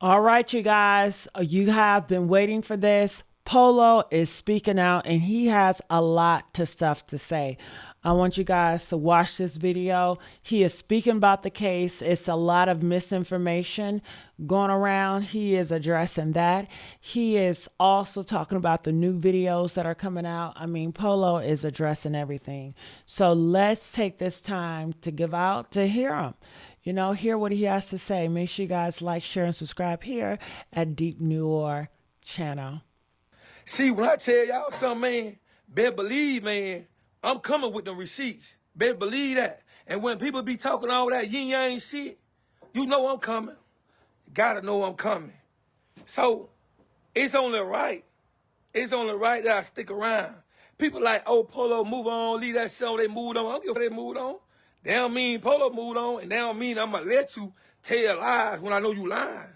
All right, you guys, you have been waiting for this. Polo is speaking out and he has a lot to stuff to say. I want you guys to watch this video. He is speaking about the case. It's a lot of misinformation going around. He is addressing that. He is also talking about the new videos that are coming out. I mean, Polo is addressing everything. So let's take this time to give out to hear him. You know, hear what he has to say. Make sure you guys like, share, and subscribe here at Deep Noir channel. See, when I tell y'all something, man, better believe, man, I'm coming with them receipts. Better believe that. And when people be talking all that yin-yang shit, you know I'm coming. Gotta know I'm coming. So, it's only right. It's only right that I stick around. People like, oh, Polo, move on, leave that show, they moved on. I don't give a fuck if they moved on. They don't mean Polo moved on, and they don't mean I'm going to let you tell lies when I know you lying.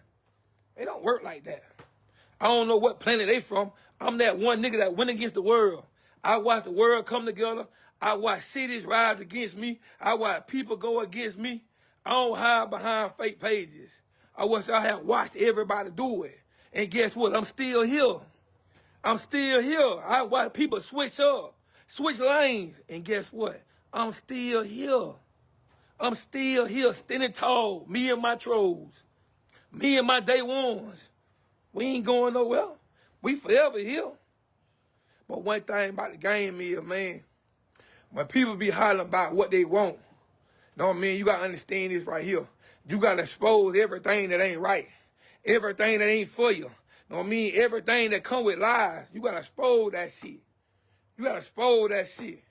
It don't work like that. I don't know what planet they from. I'm that one nigga that went against the world. I watched the world come together. I watched cities rise against me. I watched people go against me. I don't hide behind fake pages. I wish I had watched everybody do it. And guess what? I'm still here. I'm still here. I watch people switch up, switch lanes. And guess what? I'm still here. I'm still here, standing tall. Me and my trolls. Me and my day ones. We ain't going nowhere. We forever here. But one thing about the game is, man, when people be hollering about what they want, know what I mean? You got to understand this right here. You got to expose everything that ain't right. Everything that ain't for you. Know what I mean? Everything that come with lies. You got to expose that shit. You got to expose that shit.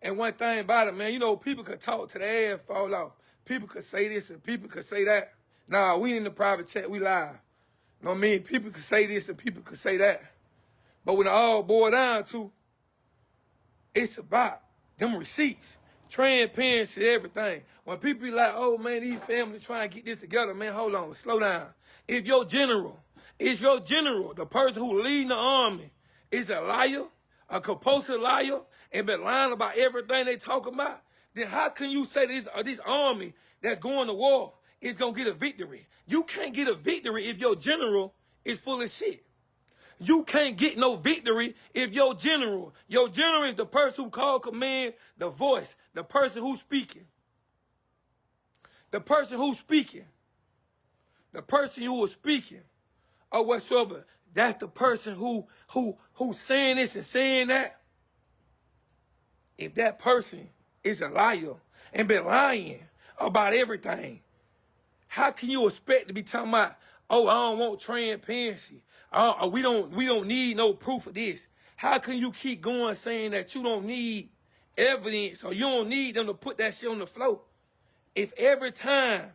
And one thing about it, man, you know, people could talk to the ass fall off. People could say this and people could say that. Nah, we in the private chat, we live. Know what I mean? People could say this and people could say that. But when it all boils down to, it's about them receipts, transparency, everything. When people be like, oh, man, these families trying to get this together, man, hold on, slow down. If your general, the person who leading the army, is a liar, a compulsive liar, and been lying about everything they talking about, then how can you say this army that's going to war is going to get a victory? You can't get a victory if your general is full of shit. You can't get no victory if your general is the person who called command, the voice, the person who's speaking. The person who's speaking. The person who was speaking or whatsoever. That's the person who's saying this and saying that. If that person is a liar and been lying about everything, how can you expect to be talking about, oh, I don't want transparency. We don't need no proof of this. How can you keep going saying that you don't need evidence or you don't need them to put that shit on the floor? If every time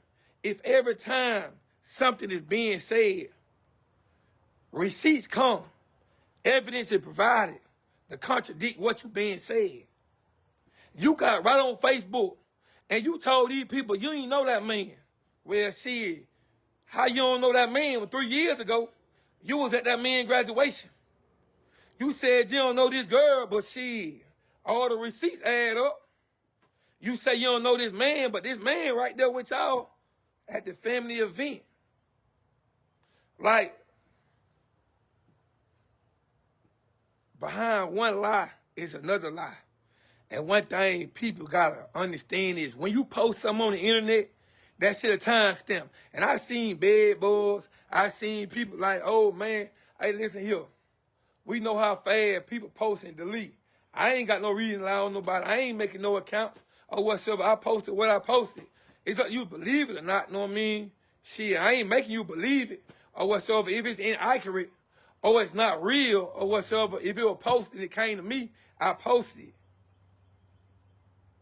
something is being said, receipts come, evidence is provided to contradict what you being said. You got right on Facebook and you told these people you ain't know that man. Well, shit, how you don't know that man? Well, 3 years ago, you was at that man's graduation. You said you don't know this girl, but shit, all the receipts add up. You say you don't know this man, but this man right there with y'all at the family event. Like, behind one lie is another lie. And one thing people gotta understand is when you post something on the internet, that shit a timestamp. And I seen bad boys. I seen people like, oh man, hey, listen here. We know how fast people post and delete. I ain't got no reason to lie on nobody. I ain't making no accounts or whatsoever. I posted what I posted. It's like you believe it or not, know what I mean? Shit, I ain't making you believe it or whatsoever. If it's inaccurate or it's not real or whatsoever, if it was posted and it came to me, I posted it.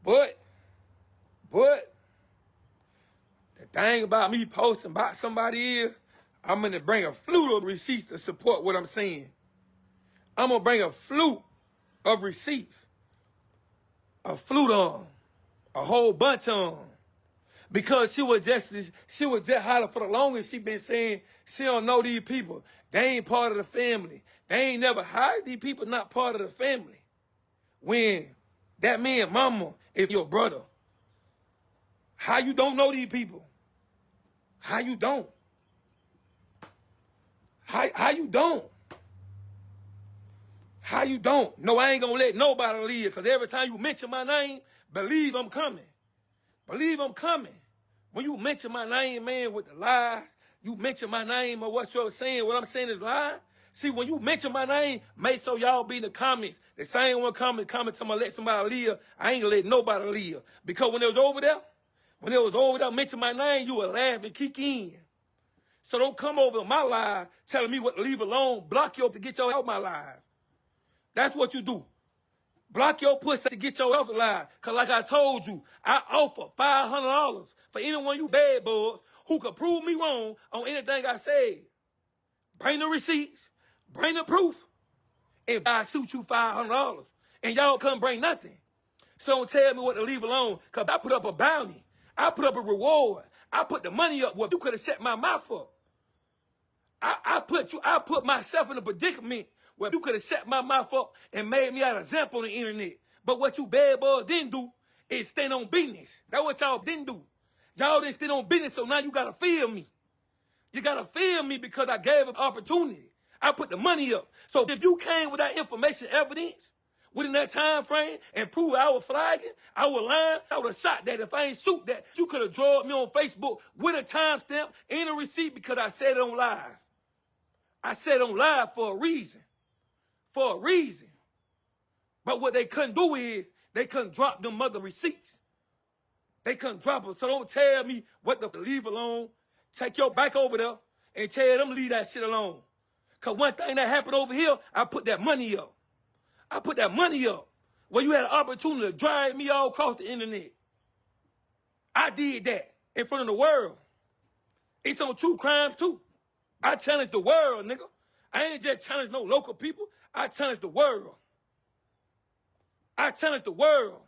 But, the thing about me posting about somebody is, I'm going to bring a flute of receipts to support what I'm saying. I'm going to bring a flute of receipts. A flute on. A whole bunch on. Because she was just hollering for the longest. She been saying she don't know these people. They ain't part of the family. They ain't never hired these people not part of the family. When that man mama is your brother. How you don't know these people? How you don't? How you don't? How you don't? No, I ain't gonna let nobody live, because every time you mention my name, believe I'm coming. Believe I'm coming. When you mention my name, man, with the lies, you mention my name or what you're saying, what I'm saying is lying. See, when you mention my name, make sure y'all be in the comments. The same one comment to me, let somebody live. I ain't gonna let nobody live. Because when it was over there, mention my name, you would laugh and kick in. So don't come over my live telling me what to leave alone. Block your to get your out my live. That's what you do. Block your pussy to get your health alive. Because like I told you, I offer $500 for anyone you bad boys who can prove me wrong on anything I said. Bring the receipts, bring the proof, and I shoot you $500. And y'all come bring nothing. So don't tell me what to leave alone, because I put up a bounty. I put up a reward. I put the money up where you could have shut my mouth up. I put myself in a predicament where you could have shut my mouth up and made me out of Zamp on the internet. But what you bad boys didn't do is stand on business. That's what y'all didn't do. Y'all didn't stand on business, so now you gotta feel me. You gotta feel me because I gave an opportunity. I put the money up. So if you came with that information evidence within that time frame and proved I was flagging, I was lying, I would have shot that. If I ain't shoot that, you could have drawn me on Facebook with a timestamp and a receipt because I said it on live. I said it on live for a reason. For a reason. But what they couldn't do is they couldn't drop them mother receipts. They couldn't drop them. So don't tell me what to leave alone. Take your back over there and tell them leave that shit alone. Because one thing that happened over here, I put that money up. I put that money up where you had an opportunity to drive me all across the internet. I did that in front of the world. It's on true crimes too. I challenge the world, nigga. I ain't just challenge no local people. I challenge the world. I challenge the world.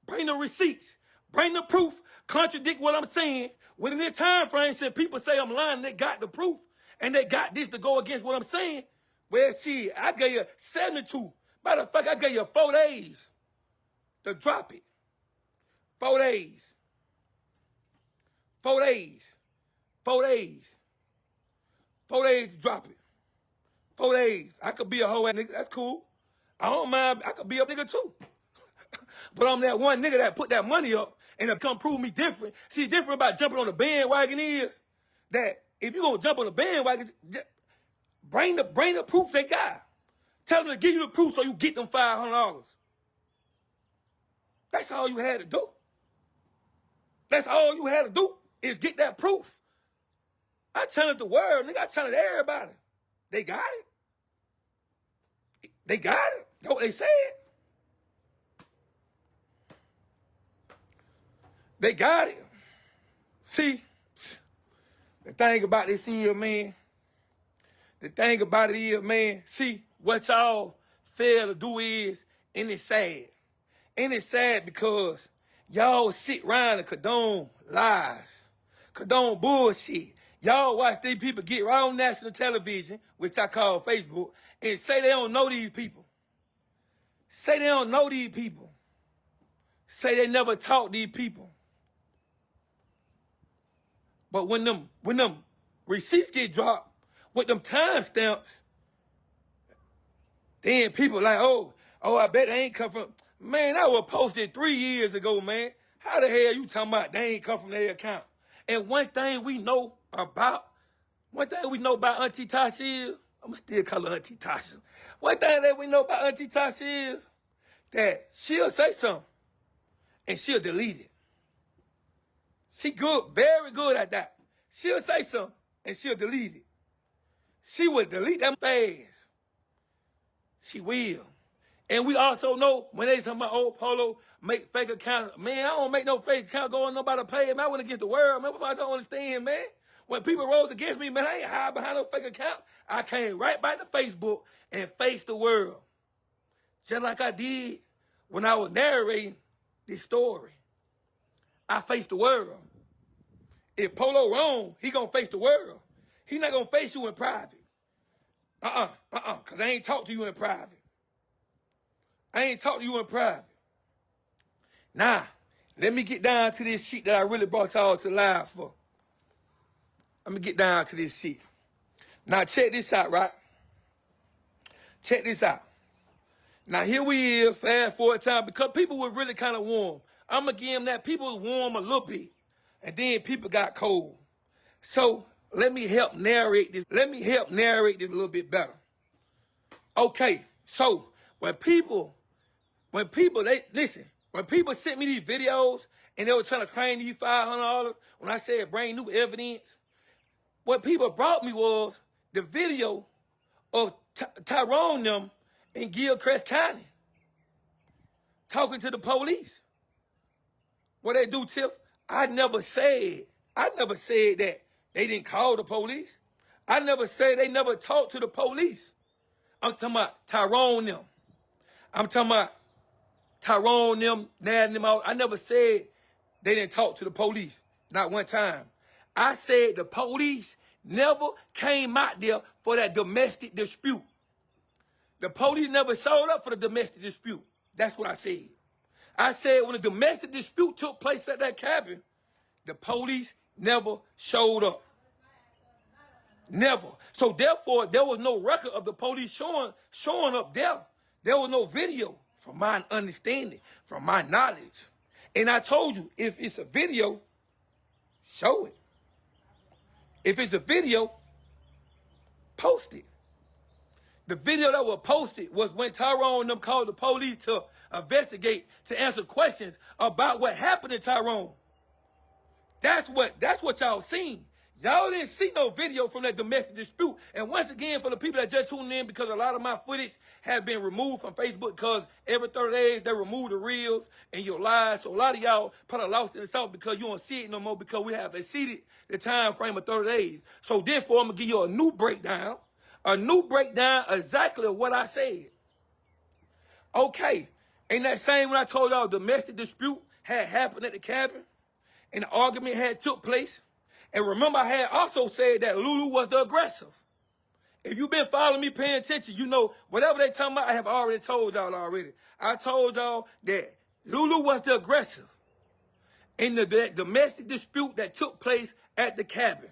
Bring the receipts. Bring the proof. Contradict what I'm saying. Within this time frame, said people say I'm lying, they got the proof. And they got this to go against what I'm saying. Well, see, I gave you 72. Matter of fact, I gave you 4 days to drop it. 4 days. 4 days. 4 days. 4 days to drop it. 4 days. I could be a hoe ass nigga. That's cool. I don't mind. I could be a nigga too. But I'm that one nigga that put that money up and it come prove me different. See, different about jumping on the bandwagon is that if you gonna jump on the bandwagon, bring the proof they got. Tell them to give you the proof so you get them $500. That's all you had to do. That's all you had to do is get that proof. I challenge the world, nigga. I challenge everybody. They got it. They got it. That's what they said. They got it. See, the thing about this here, man. The thing about it is, man, see, what y'all fail to do is, and it's sad. And it's sad because y'all sit around and condone lies, condone bullshit. Y'all watch these people get right on national television, which I call Facebook, and say they don't know these people. Say they don't know these people. Say they never taught these people. But when them receipts get dropped with them timestamps, then people like, oh, I bet they ain't come from. Man, that was posted 3 years ago, man. How the hell you talking about they ain't come from their account? And one thing we know about Auntie Tasha is, I'm still call her Auntie Tasha. One thing that we know about Auntie Tasha is that she'll say something and she'll delete it. She good, very good at that. She'll say something and she'll delete it. She will delete them fast. She will. And we also know when they talking about old Polo make fake accounts. Man, I don't make no fake account going nobody pay. Man, I went against the world. Man, I don't understand, man. When people rose against me, man, I ain't hide behind no fake account. I came right back to Facebook and faced the world. Just like I did when I was narrating this story. I faced the world. If Polo wrong, he gonna face the world. He not gonna face you in private. Cause I ain't talk to you in private. I ain't talk to you in private. Nah, let me get down to this shit that I really brought y'all to live for. Let me get down to this shit. Now check this out, right? Check this out. Now here we is, fast forward time, because people were really kind of warm. I'm going to give them that. People was warm a little bit, and then people got cold. So let me help narrate this. Let me help narrate this a little bit better. Okay, so when people sent me these videos and they were trying to claim these $500, when I said bring new evidence, what people brought me was the video of Tyrone them in Gilchrist County talking to the police. What they do, Tiff? I never said that they didn't call the police. I never said they never talked to the police. I'm talking about Tyrone them. I'm talking about Tyrone them, nagging them out. I never said they didn't talk to the police. Not one time. I said the police never came out there for that domestic dispute. The police never showed up for the domestic dispute. That's what I said. I said when the domestic dispute took place at that cabin, the police never showed up. Never. So therefore, there was no record of the police showing up there. There was no video, from my understanding, from my knowledge. And I told you, if it's a video, show it. If it's a video, post it. The video that was posted was when Tyrone and them called the police to investigate, to answer questions about what happened to Tyrone. That's what y'all seen. Y'all didn't see no video from that domestic dispute. And once again, for the people that just tuned in, because a lot of my footage has been removed from Facebook, because every 30 days they remove the reels and your lives. So a lot of y'all probably lost in the sauce because you don't see it no more, because we have exceeded the time frame of 30 days. So therefore, I'm going to give you a new breakdown exactly of what I said. Okay. Ain't that same when I told y'all domestic dispute had happened at the cabin and the argument had took place? And remember, I had also said that Lulu was the aggressor. If you've been following me, paying attention, you know whatever they talking about, I have already told y'all already. I told y'all that Lulu was the aggressor in the domestic dispute that took place at the cabin.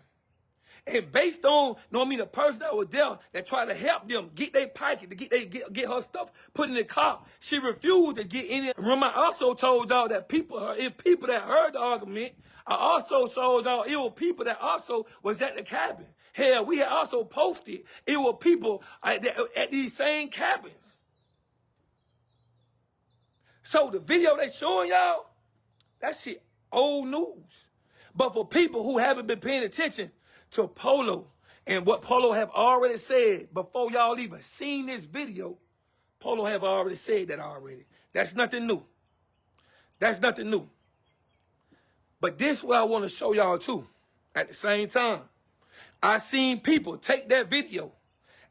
And based on, the person that was there that tried to help them get their pocket, to get her stuff put in the car, she refused to get in it. Remember, I also told y'all that people that heard the argument, I also told y'all it were people that also was at the cabin. Hell, we had also posted it were people at these same cabins. So the video they showing y'all, that shit old news. But for people who haven't been paying attention to Polo and what Polo have already said before y'all even seen this video, Polo have already said that already. That's nothing new. That's nothing new. But this is what I want to show y'all too. At the same time, I seen people take that video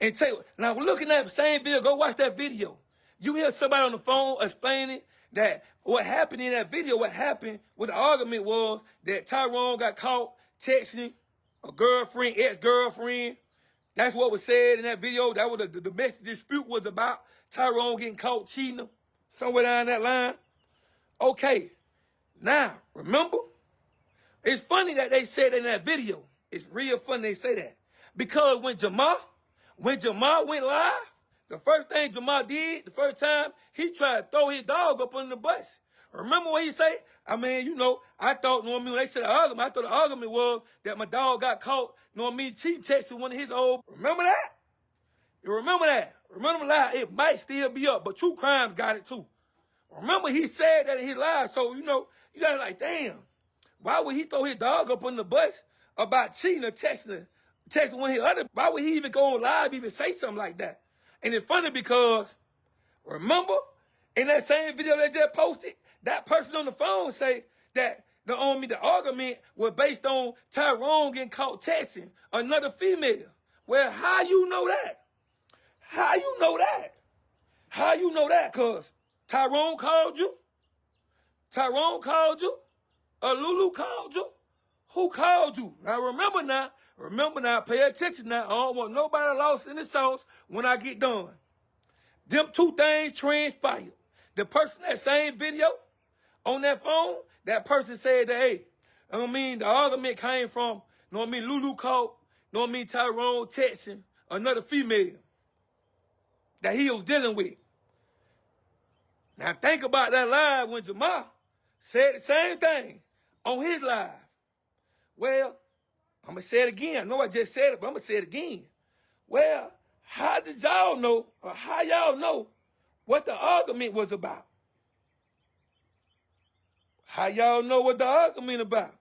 and take. Now looking at the same video, go watch that video. You hear somebody on the phone explaining that what happened in that video, what happened with the argument was that Tyrone got caught texting a girlfriend, ex-girlfriend. That's what was said in that video. That was the domestic dispute was about. Tyrone getting caught cheating somewhere down that line. Okay. Now, remember? It's funny that they said in that video. It's real funny they say that. Because when Jamal went live, the first thing Jamal did, the first time, he tried to throw his dog up under the bus. Remember what he say? I mean, I thought, when they said the argument, I thought the argument was that my dog got caught, cheating texting one of his old. Remember that? You remember that? Remember that? It might still be up, but True Crimes got it too. Remember he said that in his live, so, you gotta like, damn, why would he throw his dog up on the bus about cheating or texting one of his other? Why would he even go on live, even say something like that? And it's funny because, remember, in that same video they just posted, that person on the phone say that the argument was based on Tyrone getting caught texting another female. Well, how you know that? How you know that? How you know that? Because Tyrone called you? Tyrone called you? Or Lulu called you? Who called you? Now, remember now, pay attention now. I don't want nobody lost in the sauce when I get done. Them two things transpired. The person that same video on that phone, that person said that, hey, the argument came from, Lulu called know what I mean, Tyrone texting another female that he was dealing with. Now think about that live when Jamal said the same thing on his live. Well, I'm going to say it again. I know I just said it, but I'm going to say it again. Well, how did y'all know, or how y'all know what the argument was about? How y'all know what the argument about?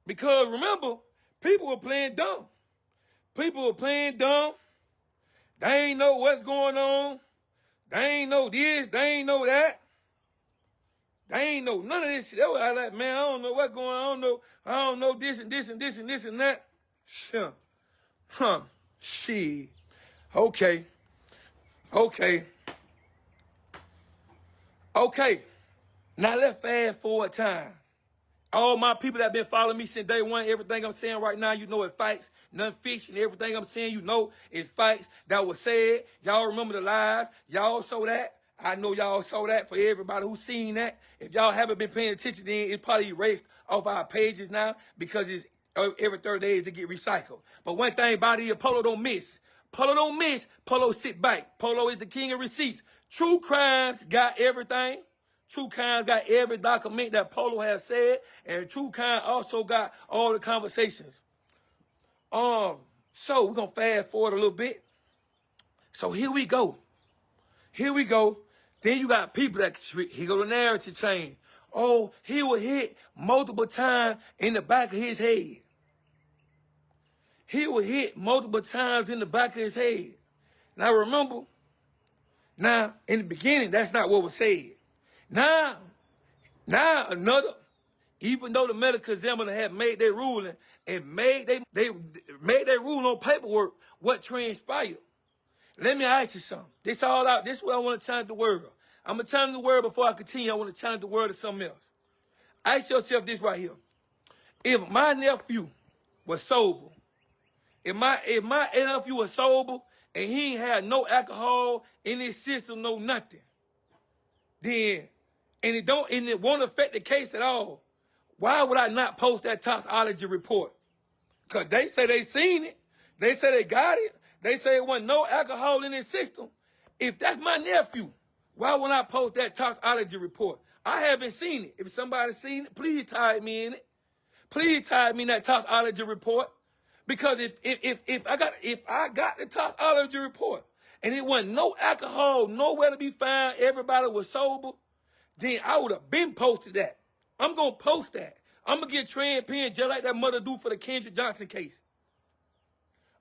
Because remember, people were playing dumb. People were playing dumb. They ain't know what's going on. They ain't know this. They ain't know that. They ain't know none of this shit. They were like, man, I don't know what's going on. I don't know this and this and this and this and that. Sure. Huh. Shit. Okay. Now let's fast forward time. All my people that been following me since day one, everything I'm saying right now, you know it's facts, nothing fiction. Everything I'm saying, you know it's facts that was said. Y'all remember the lies. Y'all saw that. I know y'all saw that. For everybody who's seen that. If y'all haven't been paying attention, then it's probably erased off our pages now because it's every 30 days to get recycled. But one thing about it, Polo don't miss. Polo don't miss. Polo sit back. Polo is the king of receipts. True Crimes got everything. True Crimes got every document that Polo has said, and True Crime also got all the conversations. So we're gonna fast forward a little bit. So here we go. Then you got people that here go the narrative chain. Oh, he was hit multiple times in the back of his head. He was hit multiple times in the back of his head. Now remember, in the beginning, that's not what was said. Now another, even though the medical examiner had made their ruling and made their ruling on paperwork, what transpired. Let me ask you something. This all out. This is what I want to challenge the world. I'm going to challenge the world before I continue. I want to challenge the world to something else. Ask yourself this right here. If my nephew was sober, if my nephew was sober and he ain't had no alcohol in his system, no nothing, then and it won't affect the case at all, why would I not post that toxicology report? Because they say they seen it. They say they got it. They say it wasn't no alcohol in his system. If that's my nephew, why would I post that toxicology report? I haven't seen it. If somebody's seen it, please tag me in it. Please tag me in that toxicology report. Because if I got the toxicology report and it wasn't no alcohol, nowhere to be found, everybody was sober, then I would have been posted that. I'm going to post that. I'm going to get transparent just like that mother do for the Kendrick Johnson case.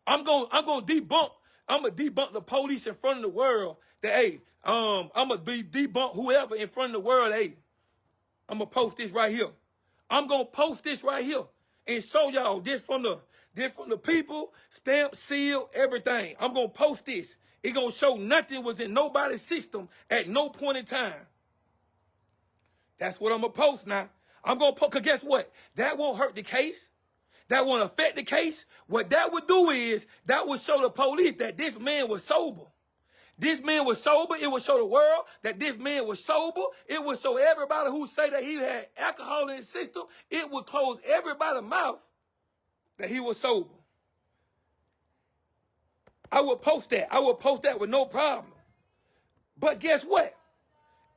I'm going to debunk the police in front of the world that, hey, I'm going to debunk whoever in front of the world, hey, I'm going to post this right here. I'm going to post this right here and show y'all this from the people, stamp, seal, everything. I'm going to post this. It's going to show nothing was in nobody's system at no point in time. That's what I'm going to post now. I'm going to post, because guess what? That won't hurt the case. That won't affect the case. What that would do is, that would show the police that this man was sober. This man was sober. It would show the world that this man was sober. It would show everybody who say that he had alcohol in his system. It would close everybody's mouth that he was sober. I would post that. I would post that with no problem. But guess what?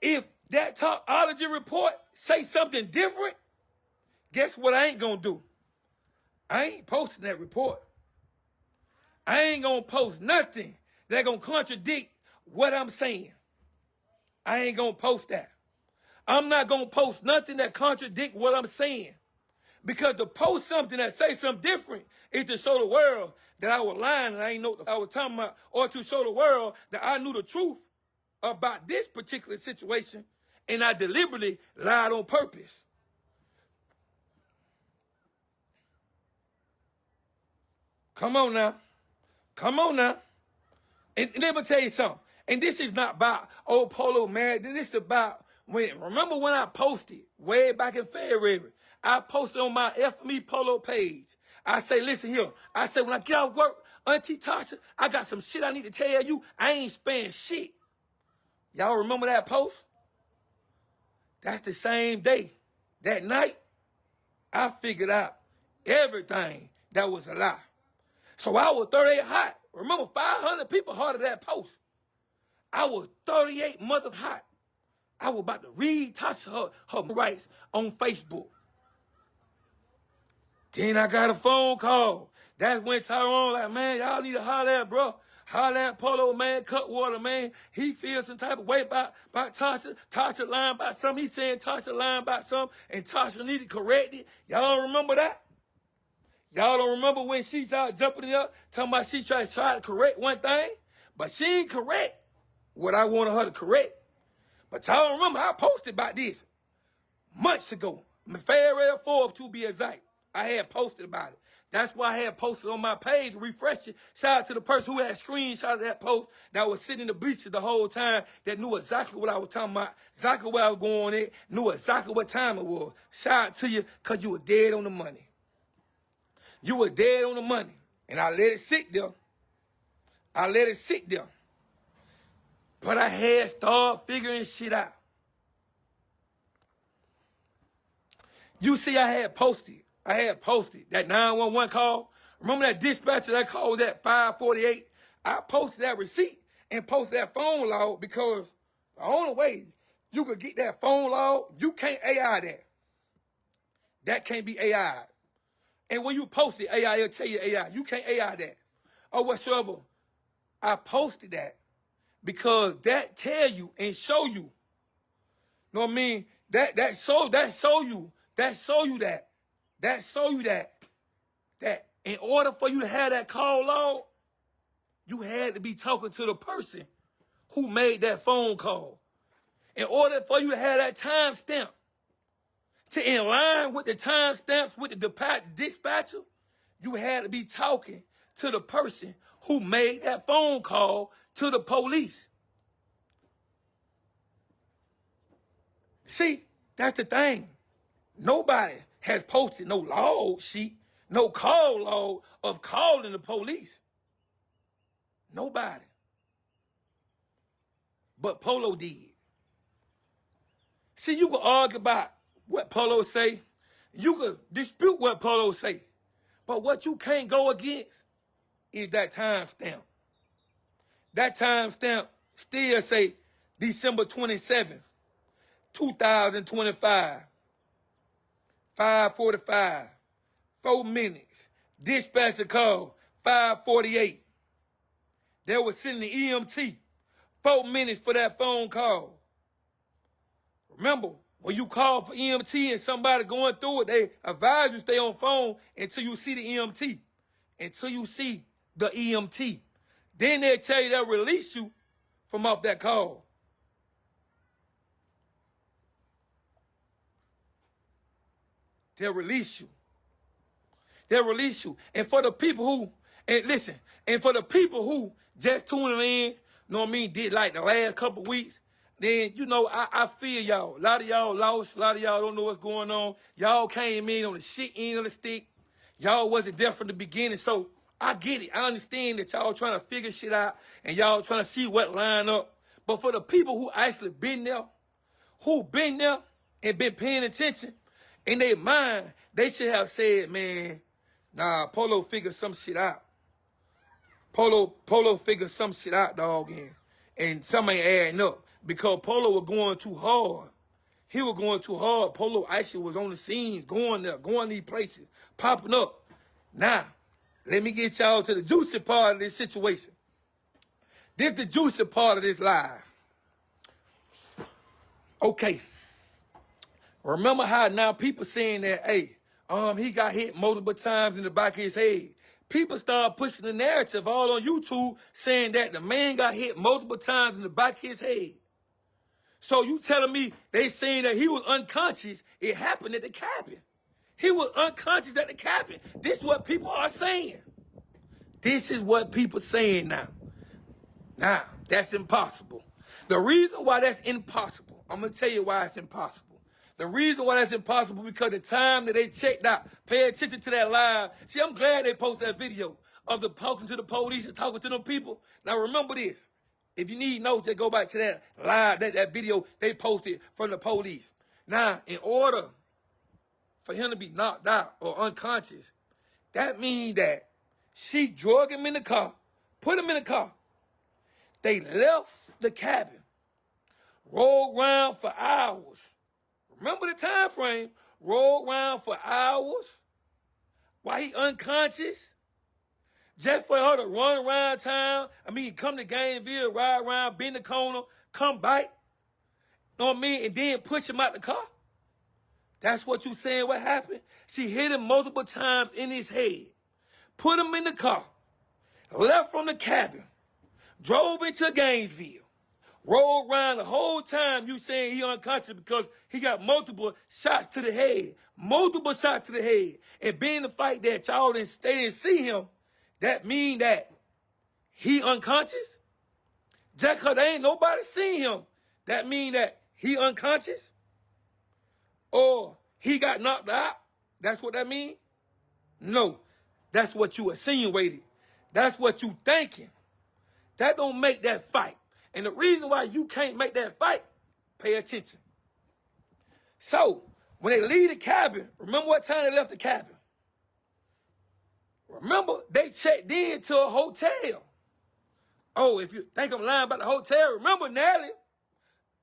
If that toxicology report say something different, guess what I ain't going to do? I ain't posting that report. I ain't going to post nothing that going to contradict what I'm saying. I ain't going to post that. I'm not going to post nothing that contradict what I'm saying. Because to post something that say something different is to show the world that I was lying and I ain't know what I was talking about, or to show the world that I knew the truth about this particular situation and I deliberately lied on purpose. Come on now. And let me tell you something. And this is not about, oh, Polo, man. This is about remember when I posted way back in February, I posted on my FME Polo page. I say, listen here. I say, when I get out of work, Auntie Tasha, I got some shit I need to tell you. I ain't spending shit. Y'all remember that post? That's the same day. That night, I figured out Everything that was a lie. So I was 38 hot. Remember, 500 people heard that post. I was 38 mother hot. I was about to read Tasha her rights on Facebook. Then I got a phone call. That's when Tyrone like, man, y'all need to holler at, bro. Holler at Polo, man. Cutwater, man. He feels some type of way about Tasha. Tasha lying about something. He saying Tasha lying about something, and Tasha need to correct it. Y'all remember that? Y'all don't remember when she started jumping it up, talking about she tried to correct one thing, but she ain't correct what I wanted her to correct. But y'all remember, I posted about this months ago. February 4th, to be exact. I had posted about it. That's why I had posted on my page, refresh it. Shout out to the person who had screenshotted that post that was sitting in the bleachers the whole time, that knew exactly what I was talking about, exactly where I was going in, knew exactly what time it was. Shout out to you, because you were dead on the money. You were dead on the money. And I let it sit there. I let it sit there. But I had started figuring shit out. You see, I had posted that 911 call. Remember that dispatcher that called at 548? I posted that receipt and posted that phone log, because the only way you could get that phone log, you can't AI that. That can't be AI. And when you post it, AI will tell you AI. You can't AI that or whatsoever. I posted that because that tell you and show you. Know what I mean? That show you that in order for you to have that call log, you had to be talking to the person who made that phone call. In order for you to have that timestamp, to in line with the timestamps with the dispatcher, you had to be talking to the person who made that phone call to the police. See, that's the thing. Nobody has posted no log sheet, no call log of calling the police. Nobody. But Polo did. See, you can argue about what Polo say. You can dispute what Polo say. But what you can't go against is that timestamp. That timestamp still say December 27th, 2025, 5:45, 4 minutes. Dispatcher call, 5:48. They were sending the EMT, 4 minutes for that phone call. Remember, when you call for EMT and somebody going through it, they advise you stay on phone until you see the EMT. Until you see the EMT. Then they'll tell you they'll release you from off that call. They'll release you. They'll release you. And for the people who, and listen, and for the people who just tuning in, know what I mean, did like the last couple weeks, then, you know, I feel y'all. A lot of y'all lost. A lot of y'all don't know what's going on. Y'all came in on the shit end of the stick. Y'all wasn't there from the beginning. So I get it. I understand that y'all trying to figure shit out and y'all trying to see what line up. But for the people who actually been there, who been there and been paying attention, in their mind, they should have said, man, nah, Polo figured some shit out. Polo figured some shit out, dog, and some ain't adding up. Because Polo was going too hard. He was going too hard. Polo actually was on the scenes, going there, going these places, popping up. Now, let me get y'all to the juicy part of this situation. This the juicy part of this live. Okay. Remember how now people saying that, hey, he got hit multiple times in the back of his head. People start pushing the narrative all on YouTube saying that the man got hit multiple times in the back of his head. So you telling me they saying that he was unconscious, it happened at the cabin. He was unconscious at the cabin. This is what people are saying. This is what people saying now. Now, that's impossible. The reason why that's impossible, I'm going to tell you why it's impossible. The reason why that's impossible because the time that they checked out, pay attention to that live. See, I'm glad they posted that video of the talking to the police and talking to them people. Now, remember this. If you need notes, just go back to that live, that video they posted from the police. Now, in order for him to be knocked out or unconscious, that means that she drug him in the car, put him in the car. They left the cabin, rolled around for hours. Remember the time frame, rolled around for hours while he unconscious. Just for her to run around town, come to Gainesville, ride around, bend the corner, come back, know what I mean, and then push him out the car. That's what you saying what happened? She hit him multiple times in his head, put him in the car, left from the cabin, drove into Gainesville, rolled around the whole time you saying he unconscious because he got multiple shots to the head, And being the fact that y'all didn't stay and see him, that mean that he unconscious? Just because ain't nobody seen him, that mean that he unconscious? Or he got knocked out? That's what that mean? No, that's what you insinuated. That's what you thinking. That don't make that fight. And the reason why you can't make that fight, pay attention. So, when they leave the cabin, remember what time they left the cabin? Remember, they checked in to a hotel. Oh, if you think I'm lying about the hotel, remember Nelly.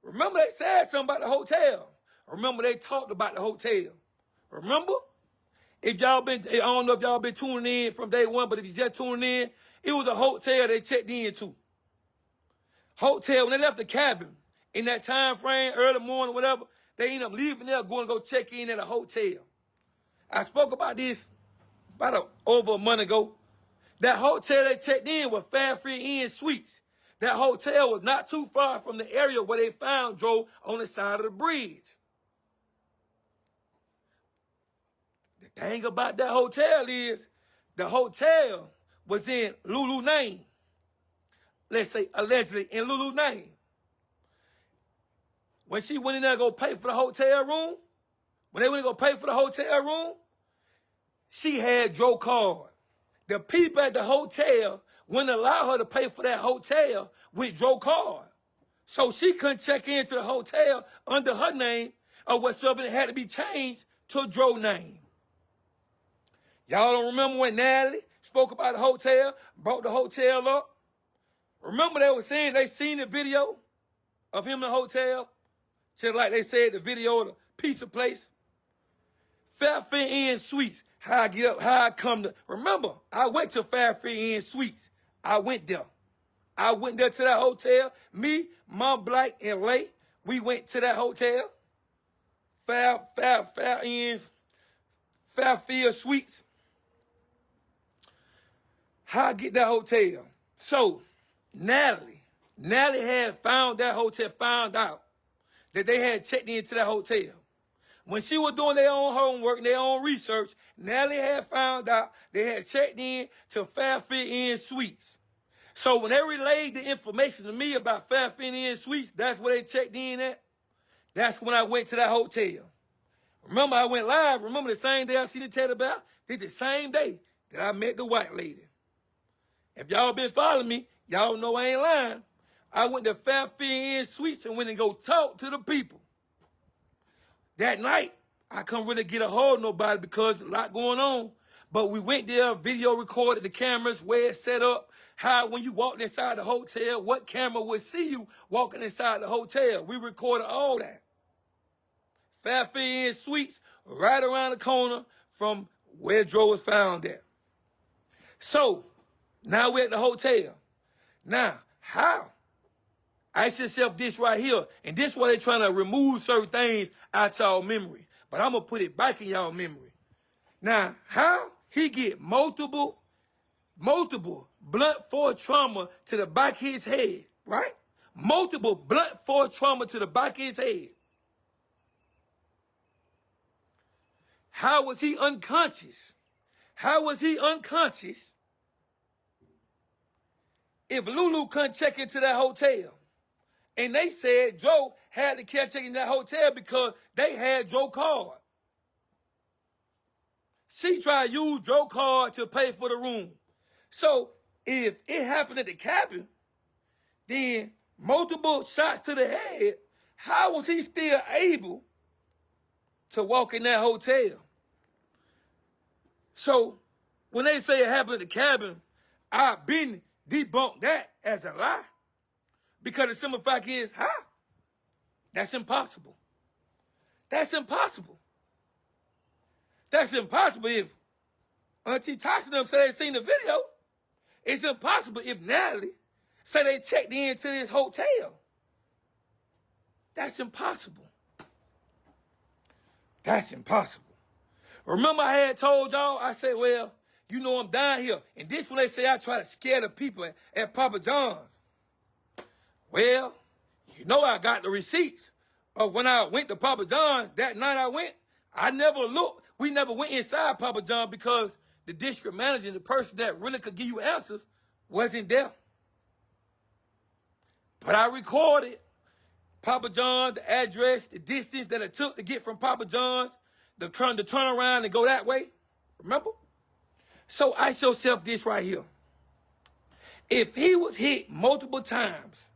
Remember they said something about the hotel. Remember they talked about the hotel. Remember? If y'all been, I don't know if y'all been tuning in from day one, but if you just tuning in, it was a hotel they checked in to. Hotel, when they left the cabin, in that time frame, early morning, whatever, they end up leaving there, going to go check in at a hotel. I spoke about this over a month ago. That hotel they checked in was Fairfield Inn Suites. That hotel was not too far from the area where they found Joe on the side of the bridge. The thing about that hotel is the hotel was in Lulu's name. Let's say allegedly in Lulu's name. When she went in there to go pay for the hotel room, when they went to go pay for the hotel room, she had Joe card. The people at the hotel wouldn't allow her to pay for that hotel with Joe card. So she couldn't check into the hotel under her name or whatsoever. It had to be changed to Joe's name. Y'all don't remember when Natalie spoke about the hotel, brought the hotel up? Remember they were saying they seen the video of him in the hotel? Just like they said the video of the pizza place. Fairfield Inn Suites. How I get up, how I come to. Remember, I went to Fairfield Inn Suites. I went there. I went there to that hotel. Me, Mom Black, and Lake, we went to that hotel. Fairfield Suites. How I get that hotel? So, Natalie had found that hotel, found out that they had checked into that hotel. When she was doing their own homework and their own research, Natalie had found out they had checked in to Fairfield Inn Suites. So when they relayed the information to me about Fairfield Inn Suites, that's where they checked in at. That's when I went to that hotel. Remember, I went live. Remember the same day I see the tell about? Did the same day that I met the white lady. If y'all been following me, y'all know I ain't lying. I went to Fairfield Inn Suites and went and go talk to the people. That night, I couldn't really get a hold of nobody because a lot going on. But we went there, video recorded the cameras, where it's set up, how when you walked inside the hotel, what camera would see you walking inside the hotel. We recorded all that. Fairfield Inn Suites, right around the corner from where Joe was found at. So, now we're at the hotel. Now, how? Ask yourself this right here. And this is why they're trying to remove certain things out y'all memory. But I'm going to put it back in y'all memory. Now, how he get multiple blunt force trauma to the back of his head, right? Multiple blunt force trauma to the back of his head. How was he unconscious? How was he unconscious if Lulu couldn't check into that hotel? And they said Joe had to catch check in that hotel because they had Joe card. She tried to use Joe card to pay for the room. So if it happened at the cabin, then multiple shots to the head, how was he still able to walk in that hotel? So when they say it happened at the cabin, I've been debunked that as a lie. Because the simple fact is, how? That's impossible. That's impossible. That's impossible if Auntie Tasha them say they seen the video. It's impossible if Natalie say they checked into this hotel. That's impossible. That's impossible. Remember I had told y'all, I said, well, you know I'm down here. And this when they say I try to scare the people at Papa John's. Well, you know I got the receipts of when I went to Papa John's. That night I went, I never looked. We never went inside Papa John's because the district manager, the person that really could give you answers, wasn't there. But I recorded Papa John's, the address, the distance that it took to get from Papa John's, the turn around and go that way. Remember? So ask yourself this right here. If he was hit multiple times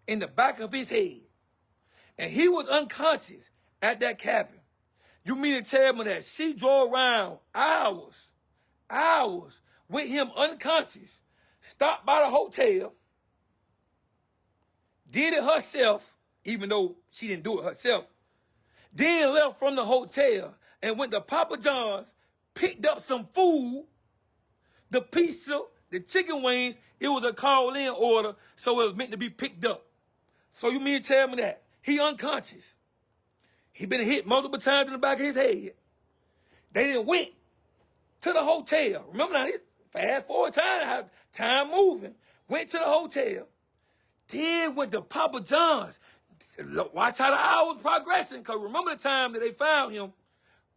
in the back of his head and he was unconscious at that cabin, you mean to tell me that she drove around hours with him unconscious, stopped by the hotel, did it herself, even though she didn't do it herself, then left from the hotel and went to Papa John's, picked up some food, the pizza, the chicken wings. It was a call-in order, so it was meant to be picked up. So you mean to tell me that he unconscious? He been hit multiple times in the back of his head. They then went to the hotel. Remember now, this fast forward time moving. Went to the hotel. Then went to Papa John's. Watch how the hours progressing, because remember the time that they found him.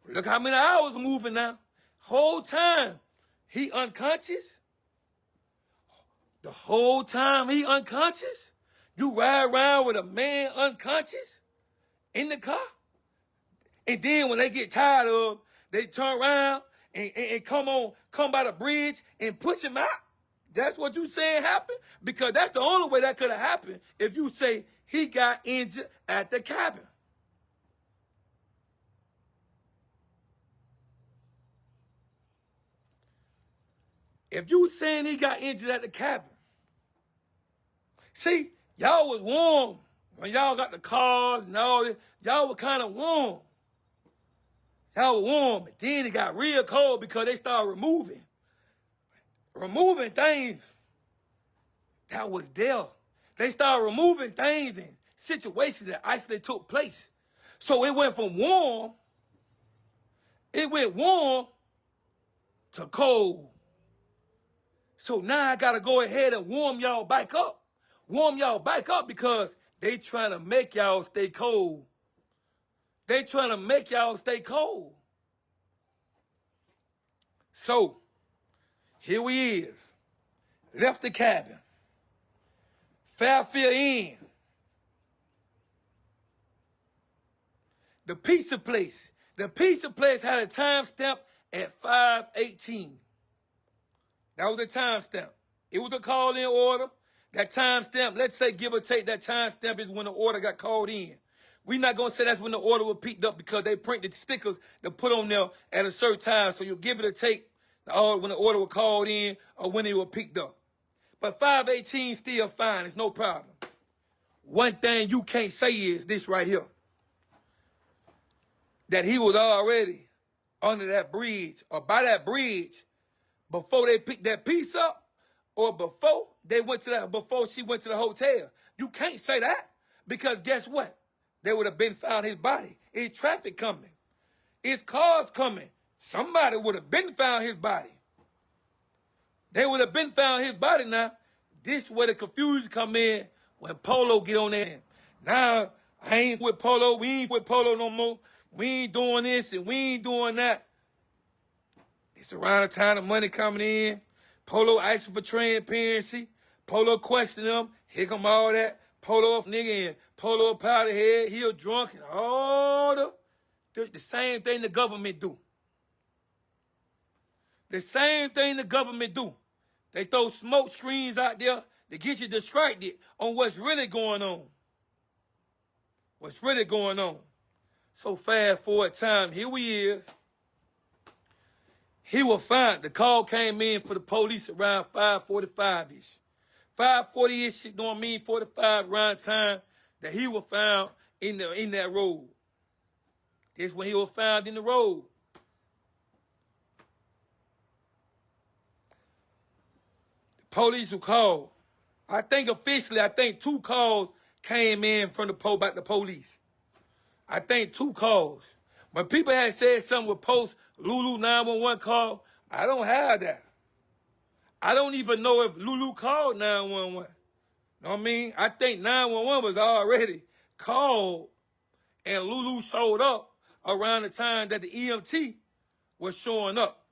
Look how many hours moving now. Whole time, he unconscious. The whole time he unconscious. You ride around with a man unconscious in the car. And then when they get tired of him, they turn around and come by the bridge and push him out. That's what you saying happened? Because that's the only way that could have happened if you say he got injured at the cabin. If you saying he got injured at the cabin, see, y'all was warm when y'all got the cars and all this. Y'all were kind of warm. Y'all were warm, but then it got real cold because they started removing things that was there. They started removing things and situations that actually took place. So it went from warm, to cold. So now I got to go ahead and warm y'all back up. Warm y'all back up because they trying to make y'all stay cold. They trying to make y'all stay cold. So, here we is. Left the cabin. Fairfield Inn. The pizza place. The pizza place had a timestamp at 5:18. That was the timestamp. It was a call-in order. That timestamp, let's say give or take, that timestamp is when the order got called in. We're not going to say that's when the order was picked up because they printed stickers to put on there at a certain time. So you give it or take when the order was called in or when it was picked up. But 5:18 still fine. It's no problem. One thing you can't say is this right here. That he was already under that bridge or by that bridge before they picked that piece up or before she went to the hotel. You can't say that because guess what? They would have been found his body. It's traffic coming. It's cars coming. Somebody would have been found his body. They would have been found his body now. This is where the confusion come in when Polo get on there. Now, I ain't with Polo. We ain't with Polo no more. We ain't doing this and we ain't doing that. It's around the time the money coming in. Polo asking for transparency. Polo questioning him. Here come all that. Polo off nigga and Polo powder head. He a drunk and all the same thing the government do. The same thing the government do. They throw smoke screens out there to get you distracted on what's really going on. What's really going on. So fast forward time, here we is. He was found. The call came in for the police around 5:45-ish. 5:40-ish, you know what I mean, 45 around time that he was found in that road. This when he was found in the road. The police were called. I think officially, 2 calls came in from the about the police. I think 2 calls. When people had said something with post Lulu 911 call, I don't have that. I don't even know if Lulu called 911. Know what I mean? I think 911 was already called and Lulu showed up around the time that the EMT was showing up.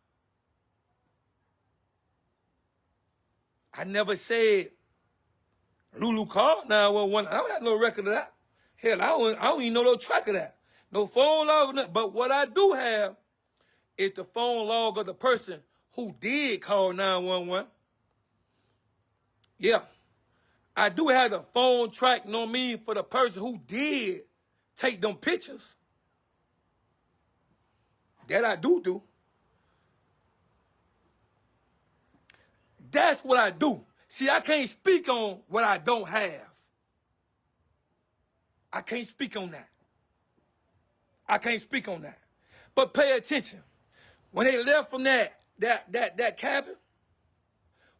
I never said Lulu called 911. I don't have no record of that. Hell, I don't even know no track of that. No phone log, nothing. But what I do have is the phone log of the person who did call 911. Yeah. I do have the phone track, know what I mean, for the person who did take them pictures. That I do. That's what I do. See, I can't speak on what I don't have. I can't speak on that. I can't speak on that. But pay attention. When they left from that cabin,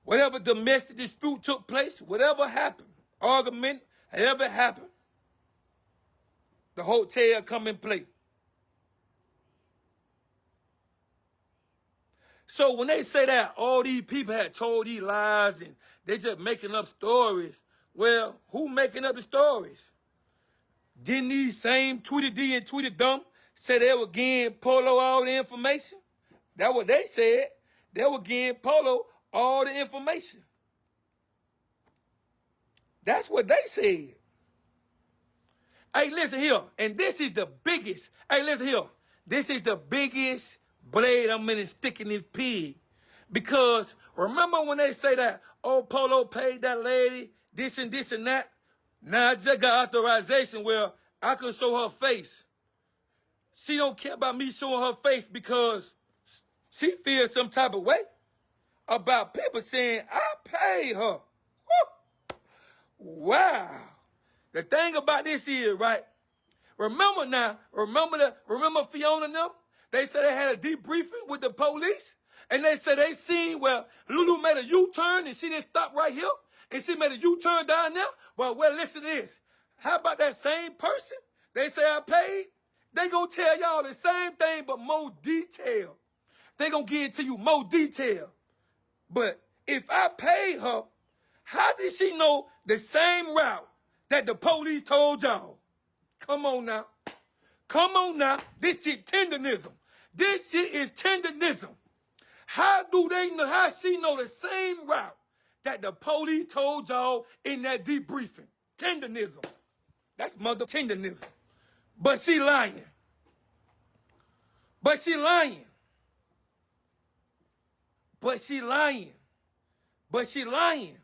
whatever domestic dispute took place, whatever happened, argument, however it happened, the hotel come in play. So when they say that all these people had told these lies and they just making up stories, well, who making up the stories? Didn't these same Tweety D and Tweety Dumb say they were getting Polo all the information? That's what they said. They were getting Polo all the information. That's what they said. Hey, listen here. And this is the biggest. Hey, listen here. This is the biggest blade I'm going to stick in this pig. Because remember when they say that, oh, Polo paid that lady this and this and that? Now I just got authorization where I can show her face. She don't care about me showing her face because she feels some type of way about people saying, I paid her. Woo. Wow. The thing about this is, right? Remember Fiona and them? They said they had a debriefing with the police. And they said they seen where Lulu made a U-turn and she didn't stop right here. And she made a U-turn down there. Well, listen to this. How about that same person? They say I paid. They gonna tell y'all the same thing but more detail. They gonna give it to you more detail. But if I paid her, how did she know the same route that the police told y'all? Come on now. Come on now. This shit tenderism. This shit is tenderism. How do they know, how she know the same route that the police told y'all in that debriefing? Tenderism. That's mother tenderism. But she lying. But she lying. But she lying. But she lying.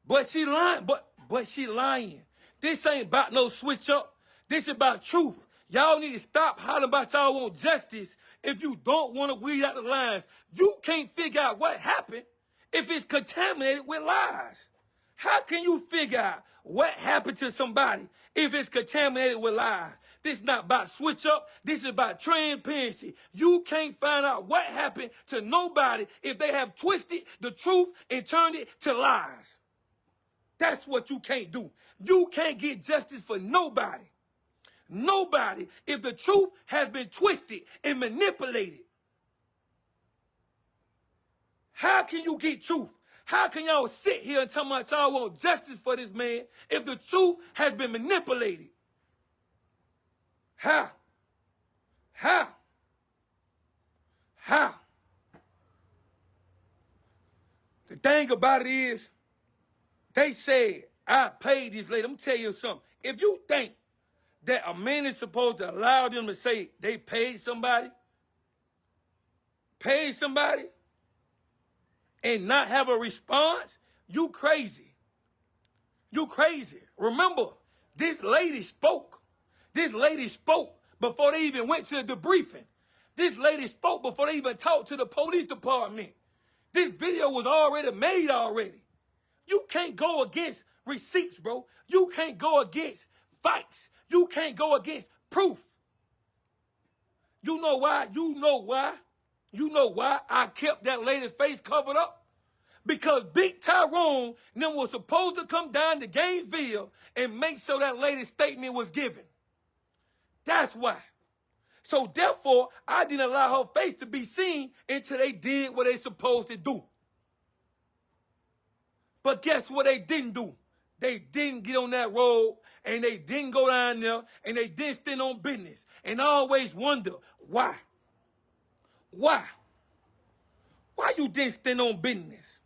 But she lying. But she lying. This ain't about no switch up. This is about truth. Y'all need to stop hollering about y'all want justice if you don't want to weed out the lines. You can't figure out what happened if it's contaminated with lies. How can you figure out what happened to somebody if it's contaminated with lies? This is not about switch up. This is about transparency. You can't find out what happened to nobody if they have twisted the truth and turned it to lies. That's what you can't do. You can't get justice for nobody. Nobody if the truth has been twisted and manipulated. How can you get truth? How can y'all sit here and tell me y'all want justice for this man if the truth has been manipulated? How? How? How? The thing about it is, they said, I paid this lady. I'm going to tell you something. If you think that a man is supposed to allow them to say they paid somebody, and not have a response, you crazy. You crazy. Remember, this lady spoke. This lady spoke before they even went to the debriefing. This lady spoke before they even talked to the police department. This video was already made already. You can't go against receipts, bro. You can't go against facts. You can't go against proof. You know why? You know why? You know why I kept that lady's face covered up? Because Big Tyrone and them was supposed to come down to Gainesville and make sure that lady's statement was given. That's why. So therefore, I didn't allow her face to be seen until they did what they supposed to do. But guess what they didn't do? They didn't get on that road, and they didn't go down there, and they didn't stand on business. And I always wonder, why? Why? Why you didn't stand on business?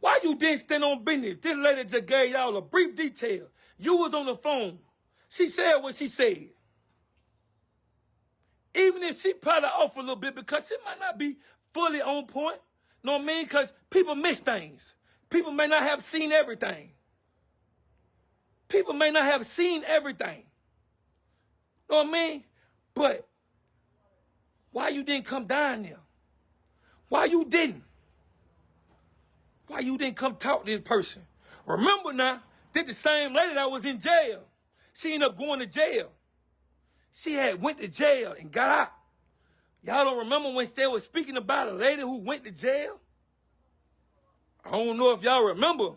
Why you didn't stand on business? This lady just gave y'all a brief detail. You was on the phone. She said what she said. Even if she probably off a little bit because she might not be fully on point. Know what I mean? Because people miss things. People may not have seen everything. People may not have seen everything. Know what I mean? But why you didn't come down there? Why you didn't? Why you didn't come talk to this person? Remember now, this the same lady that was in jail. She ended up going to jail. She had went to jail and got out. Y'all don't remember when they was speaking about a lady who went to jail? I don't know if y'all remember.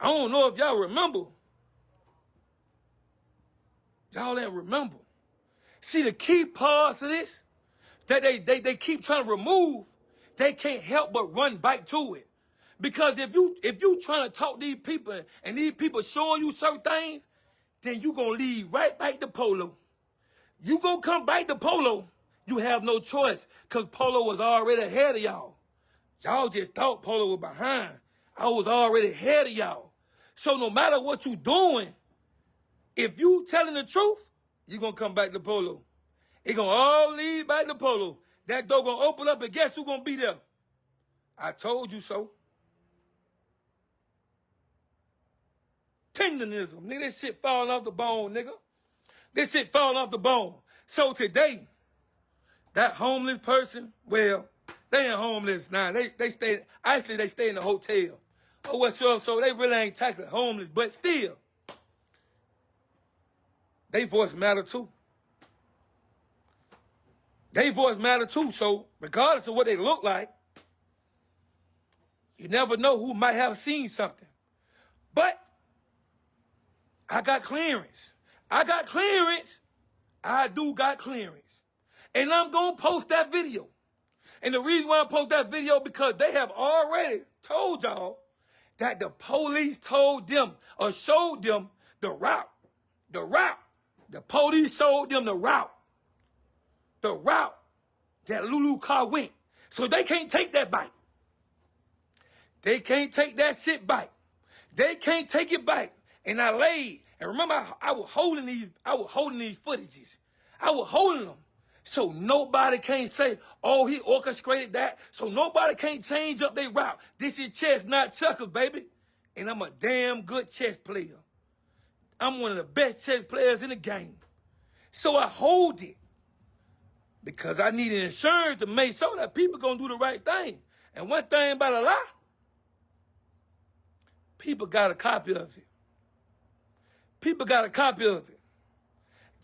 I don't know if y'all remember. Y'all ain't remember. See, the key parts of this that they keep trying to remove, they can't help but run back to it. Because if you trying to talk to these people and these people showing you certain things, then you gonna lead right back to Polo. You gonna come back to Polo, you have no choice, because Polo was already ahead of y'all. Y'all just thought Polo was behind. I was already ahead of y'all. So no matter what you doing, if you telling the truth, you gonna come back to Polo. It gonna all lead back to Polo. That door gonna open up and guess who gonna be there? I told you so. Tendonism. Nigga, this shit falling off the bone, nigga. This shit falling off the bone. So today, that homeless person, well, they ain't homeless now. They stay, actually they stay in the hotel. Oh, well, so they really ain't tackling homeless, but still, they voice matter too. They voice matter too, so regardless of what they look like, you never know who might have seen something. But I got clearance. I got clearance. I do got clearance. And I'm going to post that video. And the reason why I post that video because they have already told y'all that the police told them or showed them the route. The route. The police showed them the route. The route that Lulu car went. So they can't take that back. They can't take that shit back. They can't take it back. And I laid. And remember, I was holding these footages. I was holding them. So nobody can't say, oh, he orchestrated that. So nobody can't change up their route. This is chess, not checkers, baby. And I'm a damn good chess player. I'm one of the best chess players in the game. So I hold it. Because I need insurance to make sure that people gonna do the right thing. And one thing about a lie, people got a copy of it. People got a copy of it.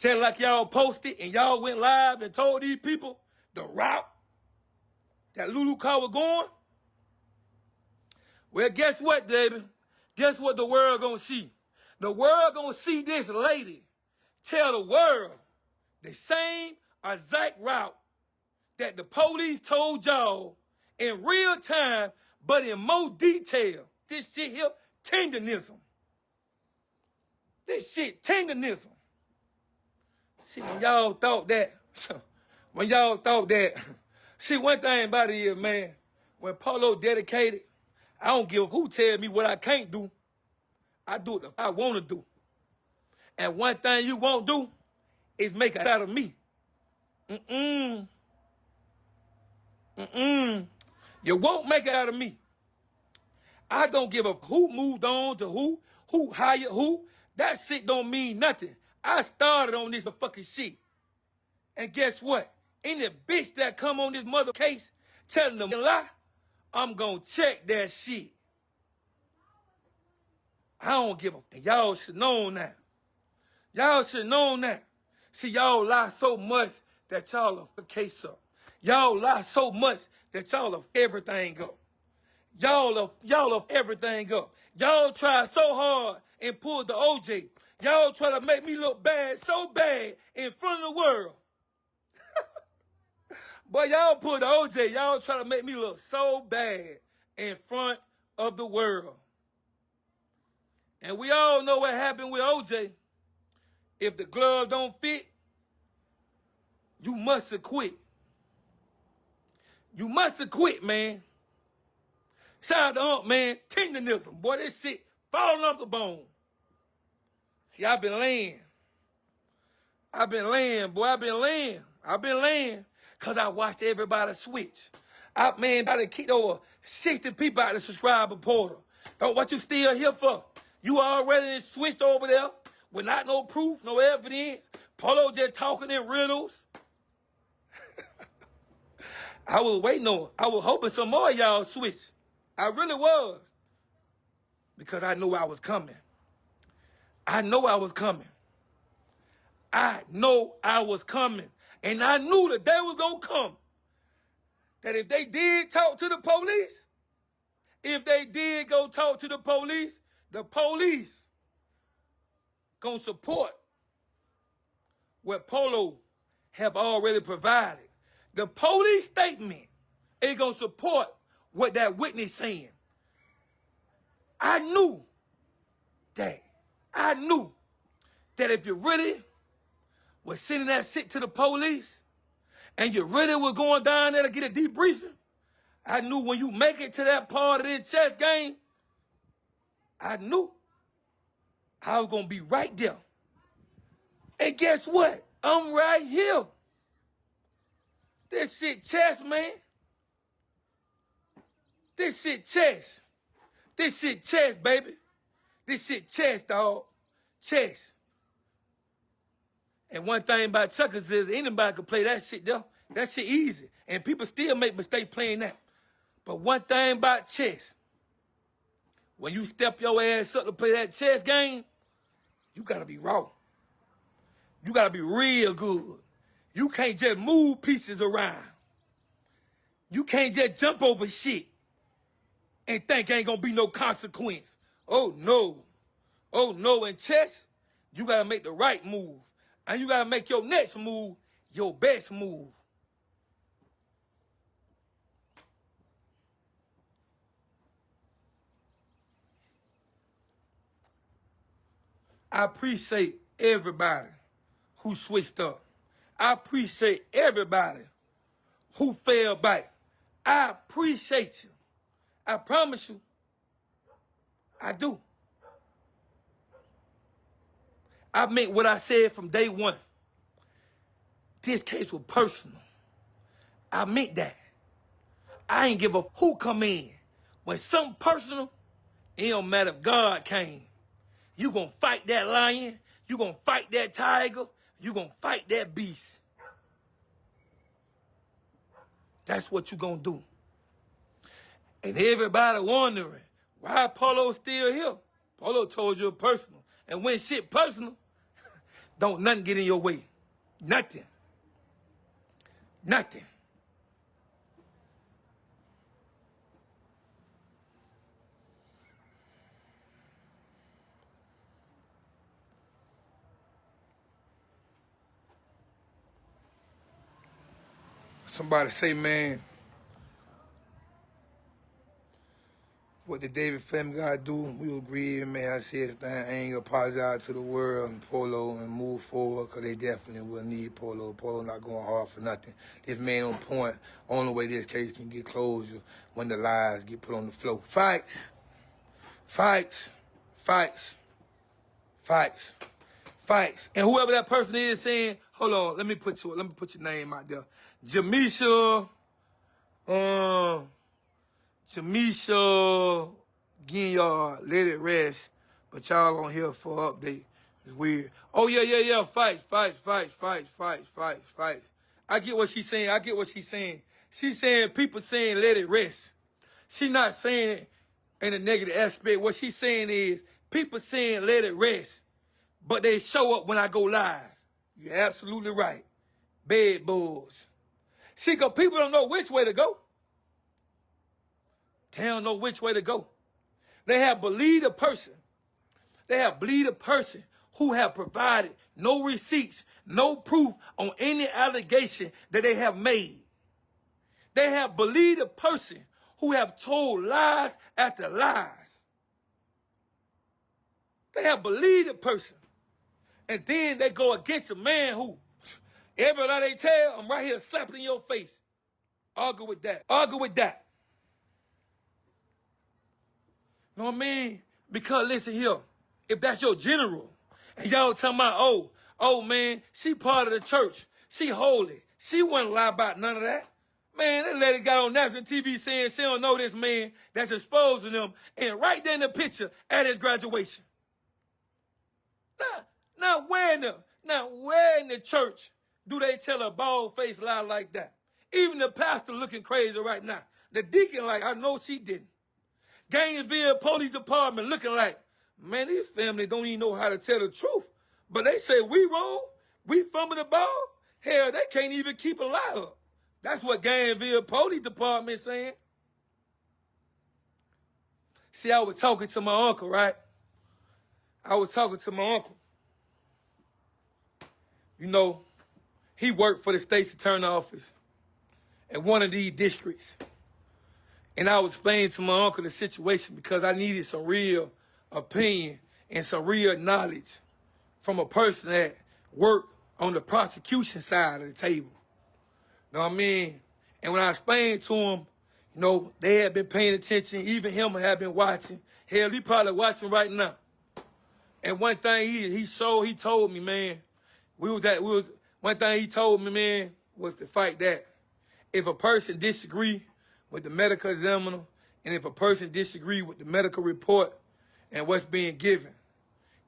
Just like y'all posted and y'all went live and told these people the route that Lulu car was going. Well, guess what, baby? Guess what the world gonna see? The world gonna see this lady tell the world the same exact route that the police told y'all in real time, but in more detail. This shit here, tendonism. This shit, tendonism. See, when y'all thought that, see, one thing about it is, man, when Polo dedicated, I don't give a who tell me what I can't do. I do what I want to do. And one thing you won't do is make it out of me. You won't make it out of me. I don't give a who moved on to who hired who. That shit don't mean nothing. I started on this fucking shit. And guess what? Any bitch that come on this mother case telling them a lie, I'm gonna check that shit. I don't give a fuck. Y'all should know that. Y'all should know that. See, y'all lie so much that y'all are the case up. Y'all lie so much that y'all are everything up. Y'all are everything up. Y'all try so hard and pulled the OJ. Y'all try to make me look bad, so bad in front of the world. But y'all pulled the OJ. Y'all try to make me look so bad in front of the world. And we all know what happened with OJ. If the glove don't fit, you must have quit. You must have quit, man. Shout out to man. Tenderism. Boy, this shit falling off the bone. See, I've been laying. Boy. I've been laying. Because I watched everybody switch. I done kicked over 60 people out of the subscriber portal. But what you still here for? You already switched over there with not no proof, no evidence. Polo just talking in riddles. I was waiting on, I was hoping some more of y'all switch. I really was. Because I knew I was coming. I know I was coming. And I knew the day was going to come that if they did talk to the police, if they did go talk to the police going to support what Polo have already provided. The police statement is going to support what that witness saying. I knew that if you really was sending that shit to the police and you really was going down there to get a debriefing, I knew when you make it to that part of this chess game, I knew I was going to be right there. And guess what? I'm right here. This shit chess, man. This shit chess. This shit chess, baby. This shit chess, dog. Chess. And one thing about checkers is anybody can play that shit, though. That shit easy. And people still make mistakes playing that. But one thing about chess, when you step your ass up to play that chess game, you gotta be raw. You gotta be real good. You can't just move pieces around. You can't just jump over shit and think ain't gonna be no consequence. Oh no. Oh no, in chess, you gotta make the right move. And you gotta make your next move your best move. I appreciate everybody who switched up. I appreciate everybody who fell back. I appreciate you. I promise you, I do. I meant what I said from day one. This case was personal. I meant that. I ain't give a who come in. When something personal, it don't matter if God came. You gonna fight that lion. You gonna fight that tiger. You gonna fight that beast. That's what you gonna do. And everybody wondering, why Polo still here? Polo told you personal. And when shit personal, don't nothing get in your way. Nothing. Nothing. Somebody say, man, what the David family gotta do, we agree, man. I said, I ain't gonna apologize to the world and Polo and move forward, because they definitely will need Polo. Polo not going hard for nothing. This man on point. Only way this case can get closure when the lies get put on the floor. Fights. Fights. Fights. Fights. Fights. And whoever that person is saying, hold on, let me put your name out there. Jamisha, Ginyard, let it rest. But y'all on here for update. It's weird. Oh, yeah. Fights. I get what she's saying. I get what she's saying. She's saying people saying let it rest. She's not saying it in a negative aspect. What she's saying is people saying let it rest, but they show up when I go live. You're absolutely right. Bed bugs. See, because people don't know which way to go. They don't know which way to go. They have believed a person. They have believed a person who have provided no receipts, no proof on any allegation that they have made. They have believed a person who have told lies after lies. They have believed a person. And then they go against a man who, every lie they tell, I'm right here slapping in your face. Argue with that. Argue with that. Know what I mean? Because listen here, if that's your general, and y'all talking about, oh man, she part of the church. She holy. She wouldn't lie about none of that. Man, that lady got on national TV saying she don't know this man that's exposing them, and right there in the picture at his graduation. Now where in the church do they tell a bald-faced lie like that? Even the pastor looking crazy right now. The deacon like, I know she didn't. Gainesville Police Department looking like, man, these family don't even know how to tell the truth. But they say we wrong, we fumble the ball. Hell, they can't even keep a lie up. That's what Gainesville Police Department saying. See, I was talking to my uncle, right? I was talking to my uncle. You know, he worked for the state's attorney office at one of these districts. And I was explaining to my uncle the situation because I needed some real opinion and some real knowledge from a person that worked on the prosecution side of the table. Know what I mean? And when I explained to him, you know, they had been paying attention. Even him had been watching. Hell, he probably watching right now. And one thing he told me, man, one thing he told me, man, was the fact that if a person disagree with the medical examiner, and if a person disagree with the medical report and what's being given,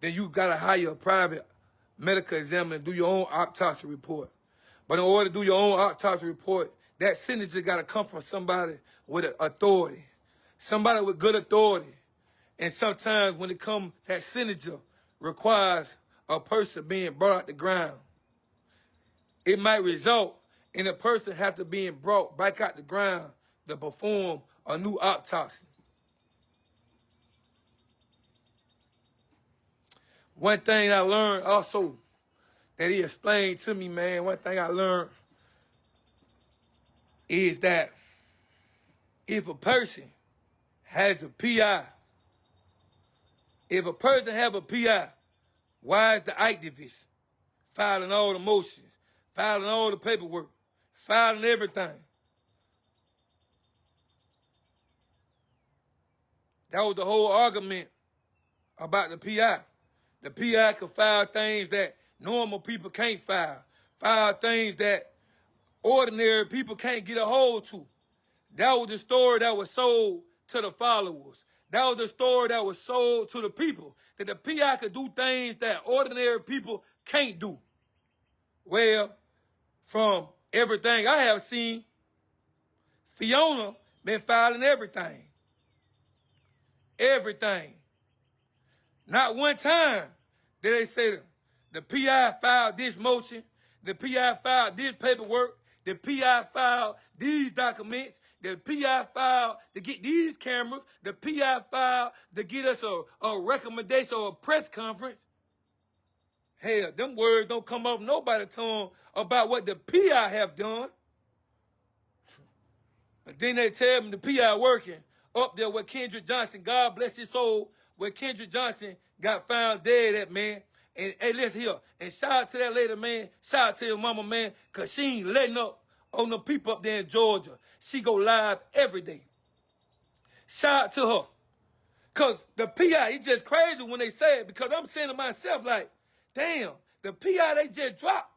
then you gotta hire a private medical examiner and do your own autopsy report. But in order to do your own autopsy report, that signature gotta come from somebody with authority, somebody with good authority. And sometimes when it comes, that signature requires a person being brought out the ground. It might result in a person have to being brought back out the ground to perform a new autopsy. One thing I learned also that he explained to me, man, one thing I learned is that if a person has a PI, if a person have a PI, why is the activist filing all the motions, filing all the paperwork, filing everything? That was the whole argument about the PI. The PI could file things that normal people can't file. File things that ordinary people can't get a hold to. That was the story that was sold to the followers. That was the story that was sold to the people. That the PI could do things that ordinary people can't do. Well, from everything I have seen, Fiona been filing everything. Everything. Not one time did they say the PI filed this motion, the PI filed this paperwork, the PI filed these documents, the PI filed to get these cameras, the PI filed to get us a recommendation or a press conference. Hell, them words don't come off nobody's tongue about what the PI have done. But then they tell me the PI working up there where Kendrick Johnson, God bless his soul, where Kendrick Johnson got found dead at, man. And hey, listen here. And shout out to that lady, man. Shout out to your mama, man, because she ain't letting up on the people up there in Georgia. She go live every day. Shout out to her. Because the PI, it's just crazy when they say it, because I'm saying to myself, like, damn, the PI they just dropped.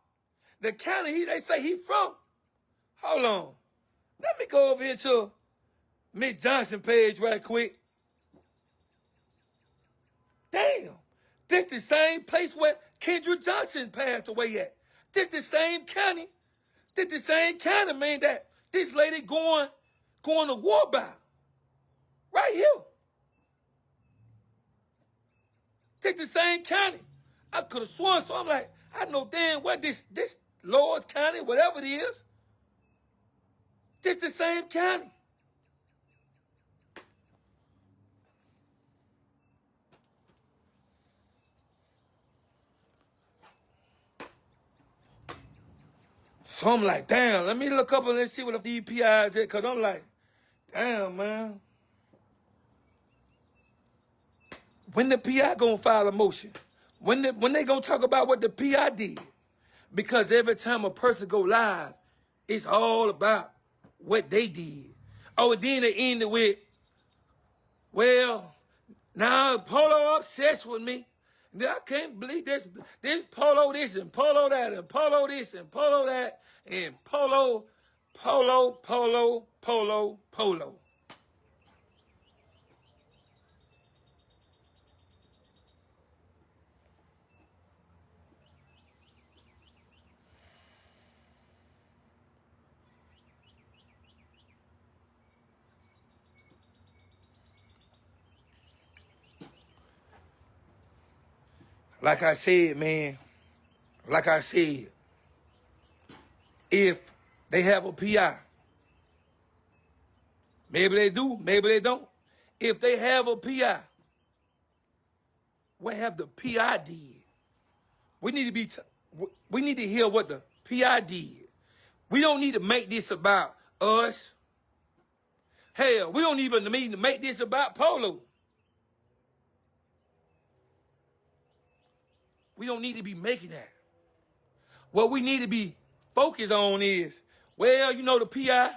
The county they say he from. Hold on. Let me go over here to Miss Johnson page right quick. Damn. This the same place where Kendrick Johnson passed away at. This the same county This the same kind of man that this lady going to war by. Right here. This the same county. I could have sworn, so I'm like, I know damn well this Lord's County, whatever it is. This the same county. So I'm like, damn, let me look up and let's see what the DPI is at, because I'm like, damn, man. When the PI gonna file a motion? When they gonna talk about what the PI did? Because every time a person go live, it's all about what they did. Oh, and then they end it with, well, now Polo obsessed with me. I can't believe this Polo this and Polo that and Polo this and Polo that and Polo. Like I said, man, like I said, if they have a PI, maybe they do, maybe they don't. If they have a PI, what have the PI did? We need to hear what the PI did. We don't need to make this about us. Hell, we don't even need to make this about Polo. We don't need to be making that. What we need to be focused on is, well, you know, the PI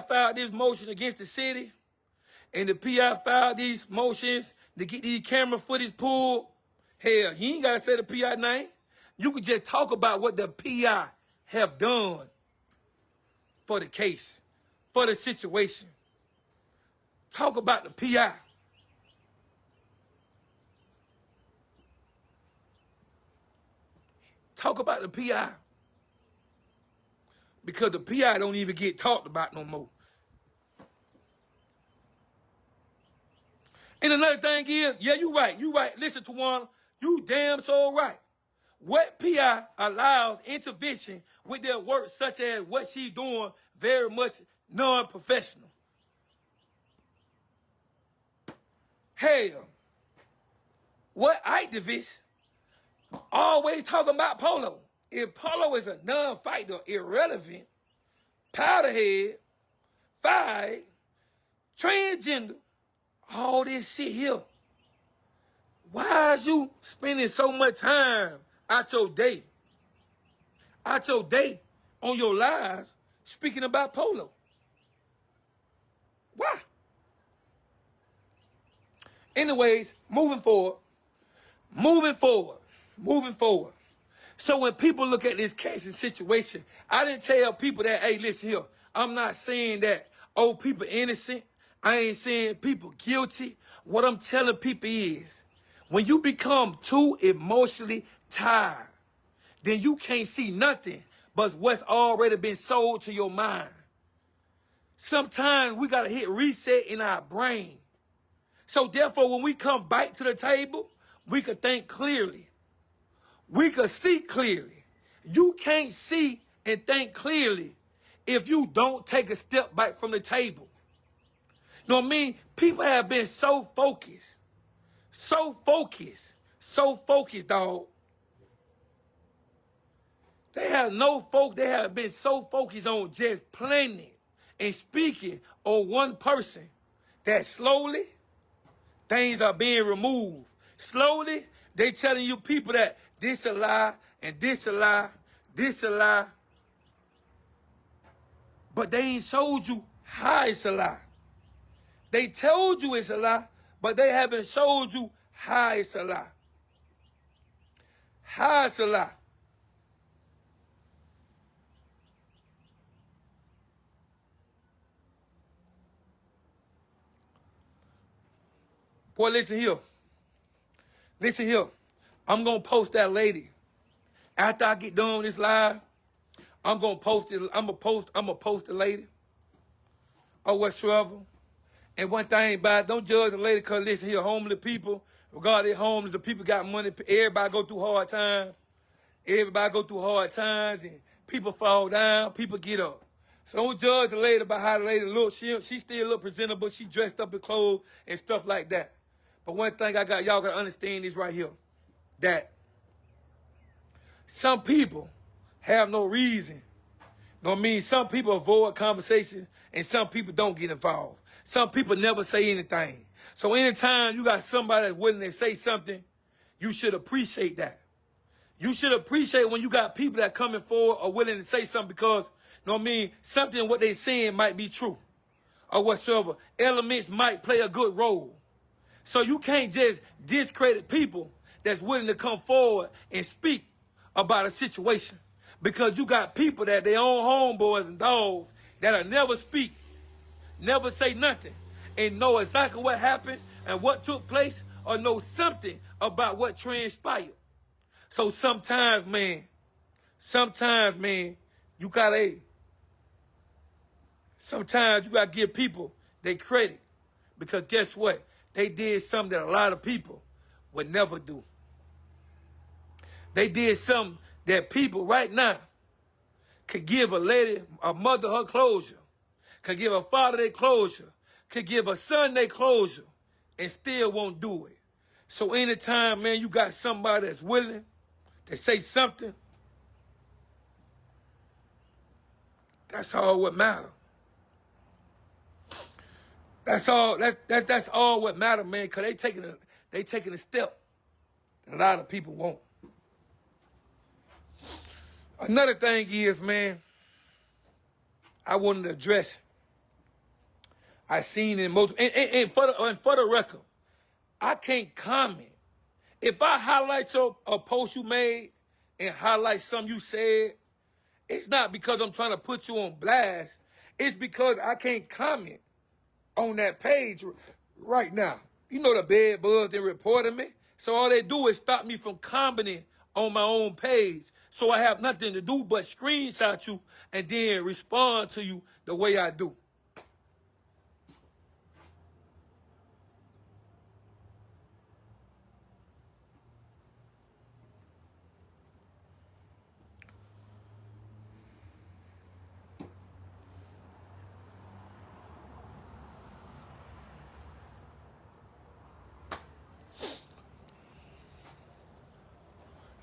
filed this motion against the city, and the PI filed these motions to get these camera footage pulled. Hell, you ain't got to say the PI name. You could just talk about what the PI have done for the case, for the situation. Talk about the PI. Talk about the PI. Because the PI don't even get talked about no more. And another thing is, yeah, you right. Listen, Tawana, you damn so right. What PI allows intervention with their work, such as what she's doing, very much non-professional. Hell, what activists always talking about Polo? If Polo is a non-fighter, irrelevant, powderhead, fight, transgender, all this shit here, why is you spending so much time out your day on your lives speaking about Polo? Why? Anyways, moving forward. So when people look at this case and situation, I didn't tell people that, hey, listen here, I'm not saying that, oh, people innocent. I ain't saying people guilty. What I'm telling people is, when you become too emotionally tired, then you can't see nothing but what's already been sold to your mind. Sometimes we got to hit reset in our brain. So therefore, when we come back to the table, we can think clearly. We can see clearly. You can't see and think clearly if you don't take a step back from the table. You know what I mean? People have been so focused, dog. They have been so focused on just planning and speaking on one person that slowly things are being removed. Slowly, they telling you people that this a lie and this a lie, this a lie. But they ain't showed you how it's a lie. They told you it's a lie, but they haven't showed you how it's a lie. How it's a lie. Boy, listen here. Listen here. I'm going to post that lady. After I get done with this live, I'm gonna post it. I'm gonna post it later or whatsoever. And one thing about it, don't judge a lady because listen here, homeless people, regardless homeless, the people got money. Everybody go through hard times. Everybody go through hard times and people fall down, people get up. So don't judge the lady by how the lady looks. She still look presentable. She dressed up in clothes and stuff like that. But one thing y'all gotta understand is right here, that some people have no reason. You know what I mean? Some people avoid conversations and some people don't get involved. Some people never say anything. So anytime you got somebody that's willing to say something, you should appreciate that. You should appreciate when you got people that coming forward or willing to say something because, you know what I mean, something what they saying might be true or whatsoever. Elements might play a good role. So you can't just discredit people that's willing to come forward and speak about a situation because you got people that their own homeboys and dogs that'll never speak, never say nothing, and know exactly what happened and what took place or know something about what transpired. So sometimes, man, you gotta give people their credit because guess what? They did something that a lot of people would never do. They did something that people right now could give a lady, a mother, her closure, could give a father their closure, could give a son their closure, and still won't do it. So anytime, man, you got somebody that's willing to say something, that's all what matters. That's all. That's all what matters, man. Because they taking a step that a lot of people won't. Another thing is, man, I wanted to address. I seen in most and for the record, I can't comment. If I highlight a post you made and highlight something you said, it's not because I'm trying to put you on blast. It's because I can't comment on that page right now. You know the bed bugs, they reporting me. So all they do is stop me from commenting on my own page. So I have nothing to do but screenshot you and then respond to you the way I do.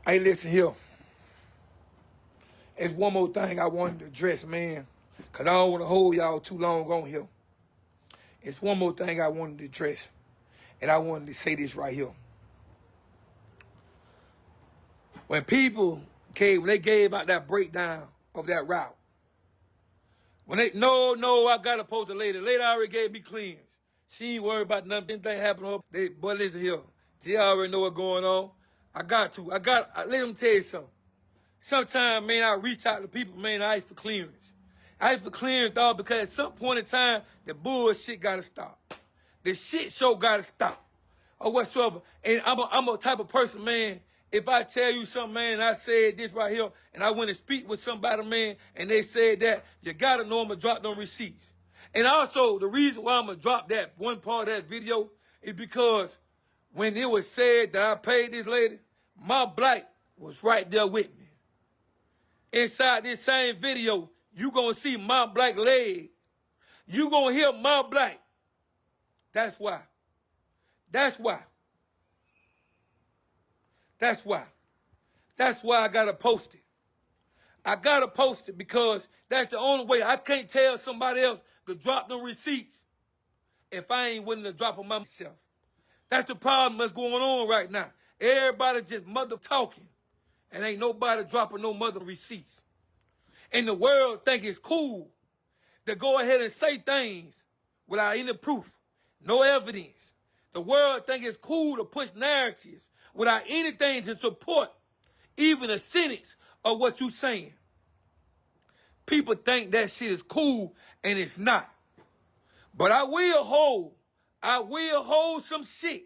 Hey, listen here. It's one more thing I wanted to address, man, because I don't want to hold y'all too long on here. It's one more thing I wanted to address, and I wanted to say this right here. When people came, when they gave out that breakdown of that route, when they, no, I got to post the lady. The lady already gave me clearance. She ain't worried about nothing. Anything happened to her. But listen here. She already know what's going on. Let them tell you something. Sometimes, man, I reach out to people, man, I ask for clearance. I ask for clearance, dog, because at some point in time, the bullshit got to stop. The shit show got to stop. Or whatsoever. And I'm a type of person, man, if I tell you something, man, I said this right here, and I went and speak with somebody, man, and they said that, you got to know I'm going to drop them receipts. And also, the reason why I'm going to drop that one part of that video is because when it was said that I paid this lady, my black was right there with me. Inside this same video, you gonna see my black leg. You gonna hear my black. That's why. That's why. That's why. That's why I gotta post it. I gotta post it because that's the only way. I can't tell somebody else to drop them receipts if I ain't willing to drop them myself. That's the problem that's going on right now. Everybody just mother talking. And ain't nobody dropping no mother receipts. And the world think it's cool to go ahead and say things without any proof, no evidence. The world think it's cool to push narratives without anything to support even a sentence of what you saying. People think that shit is cool and it's not. But I will hold some shit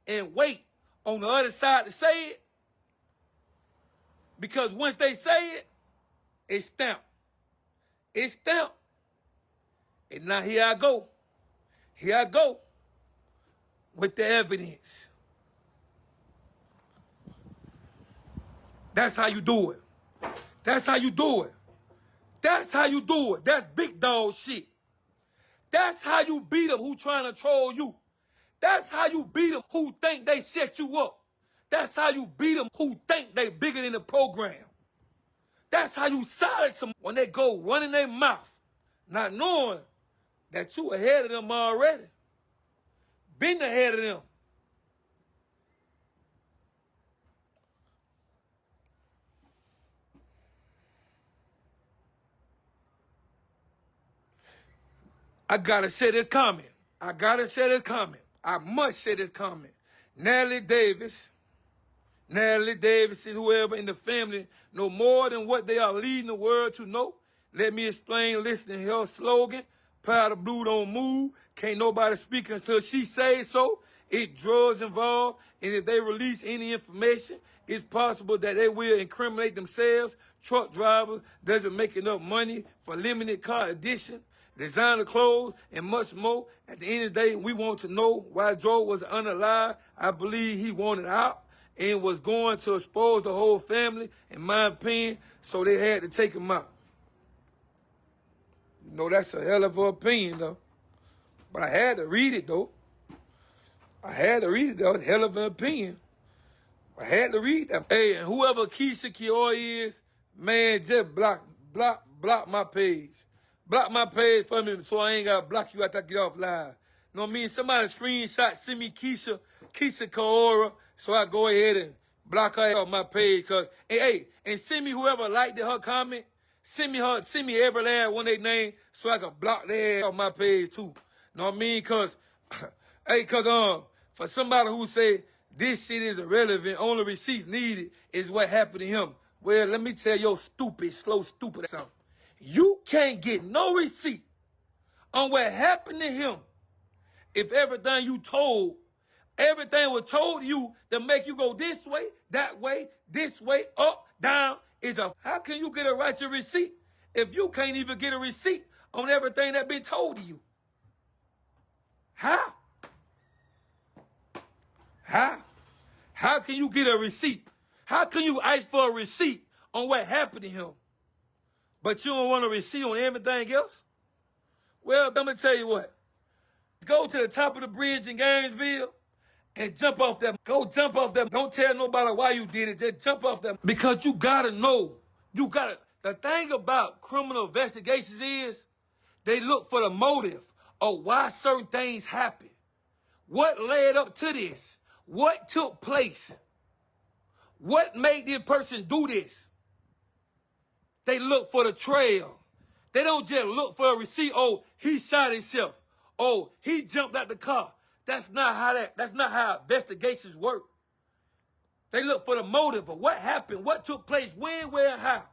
and wait on the other side to say it. Because once they say it, It's stamped. It's stamped. And now here I go. Here I go with the evidence. That's how you do it. That's how you do it. That's how you do it. That's big dog shit. That's how you beat them who trying to troll you. That's how you beat them who think they set you up. That's how you beat them who think they bigger than the program. That's how you silence them when they go running their mouth, not knowing that you ahead of them already. Been ahead of them. I gotta say this comment. I gotta say this comment. I must say this comment. Natalie Davis is whoever in the family know more than what they are leading the world to know. Let me explain, listen to her slogan. Powder blue don't move. Can't nobody speak until she says so. It drugs involved, and if they release any information, it's possible that they will incriminate themselves. Truck drivers doesn't make enough money for limited car edition, designer clothes, and much more. At the end of the day, we want to know why Joe was unalive. I believe he wanted out and was going to expose the whole family, in my opinion, so they had to take him out. You know, that's a hell of an opinion, though. But I had to read it, though. I had to read it, though. It's a hell of an opinion. I had to read that. Hey, and whoever Keisha Kioi is, man, just block my page. Block my page for me so I ain't got to block you after I get off live. You know what I mean? Somebody screenshot, send me Keisha Kaora, so I go ahead and block her off my page. Cause, hey, and send me whoever liked her comment. Send me every last one they name so I can block their ass off my page too. Know what I mean? Cause, hey, for somebody who say this shit is irrelevant, only receipts needed is what happened to him. Well, let me tell your stupid something. You can't get no receipt on what happened to him if everything was told to you to make you go this way, that way, this way, up, down, how can you get a righteous receipt if you can't even get a receipt on everything that been told to you? How? How can you get a receipt? How can you ask for a receipt on what happened to him, but you don't want a receipt on everything else? Well, let me tell you what. Go to the top of the bridge in Gainesville and jump off that. Go jump off that. Don't tell nobody why you did it. Just jump off that. Because you gotta know. The thing about criminal investigations is they look for the motive of why certain things happen. What led up to this? What took place? What made this person do this? They look for the trail. They don't just look for a receipt. Oh, he shot himself. Oh, he jumped out the car. That's not how investigations work. They look for the motive of what happened, what took place, when, where, and how.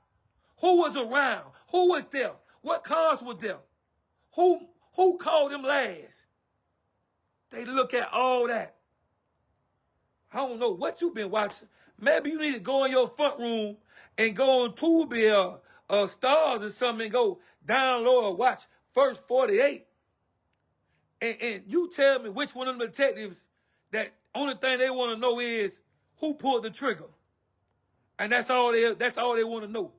Who was around? Who was there? What cars were there? Who called them last? They look at all that. I don't know what you've been watching. Maybe you need to go in your front room and go on Tubi or Stars or something and go download or watch First 48. And you tell me which one of them detectives that only thing they want to know is who pulled the trigger. And that's all they want to know.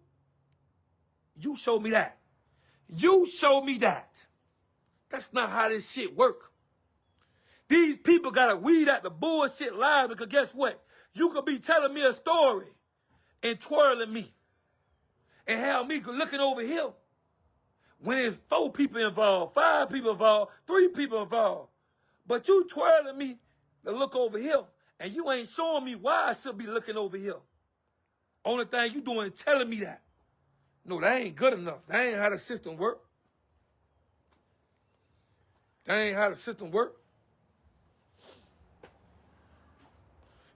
You show me that. You show me that. That's not how this shit work. These people gotta weed out the bullshit lies because guess what? You could be telling me a story and twirling me and have me looking over here when there's 4 people involved, 5 people involved, 3 people involved. But you twirling me to look over here and you ain't showing me why I should be looking over here. Only thing you doing is telling me that. No, that ain't good enough. That ain't how the system work. That ain't how the system work.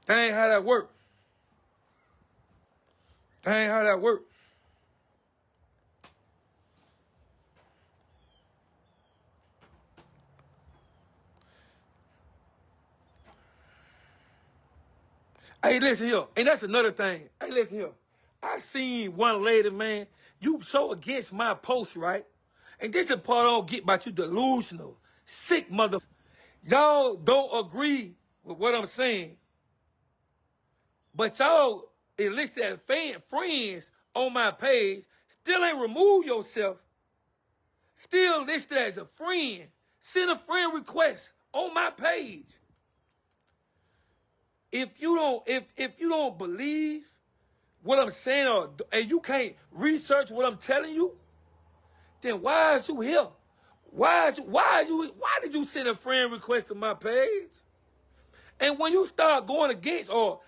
That ain't how that work. That ain't how that work. Hey, listen here. And that's another thing. Hey, listen here. I seen one lady, man, you so against my post, right? And this is the part I don't get about you delusional, sick mother. Y'all don't agree with what I'm saying. But y'all enlisted as friends on my page, still ain't remove yourself, still listed as a friend. Send a friend request on my page. If you don't believe what I'm saying, and you can't research what I'm telling you, then why is you here? Why did you send a friend request to my page? And when you start going against or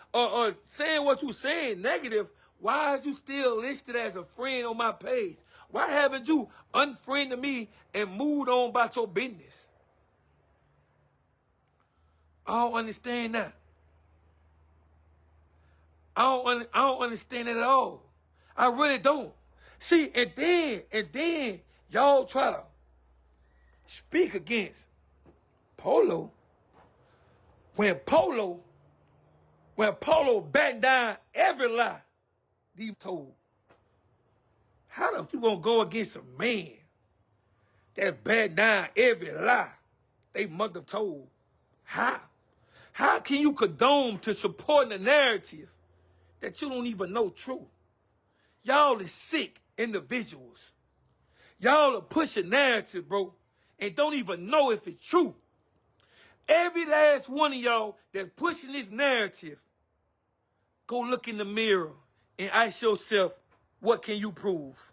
saying what you saying negative, why is you still listed as a friend on my page? Why haven't you unfriended me and moved on about your business? I don't understand that. I don't understand it at all. I really don't. See, and then y'all try to speak against Polo when Polo backed down every lie he told. How the fuck you gonna go against a man that backed down every lie they mother told? How? How can you condone to supporting a narrative that you don't even know true? Y'all is sick individuals. Y'all are pushing narrative, bro, and don't even know if it's true. Every last one of y'all that's pushing this narrative, go look in the mirror and ask yourself, what can you prove?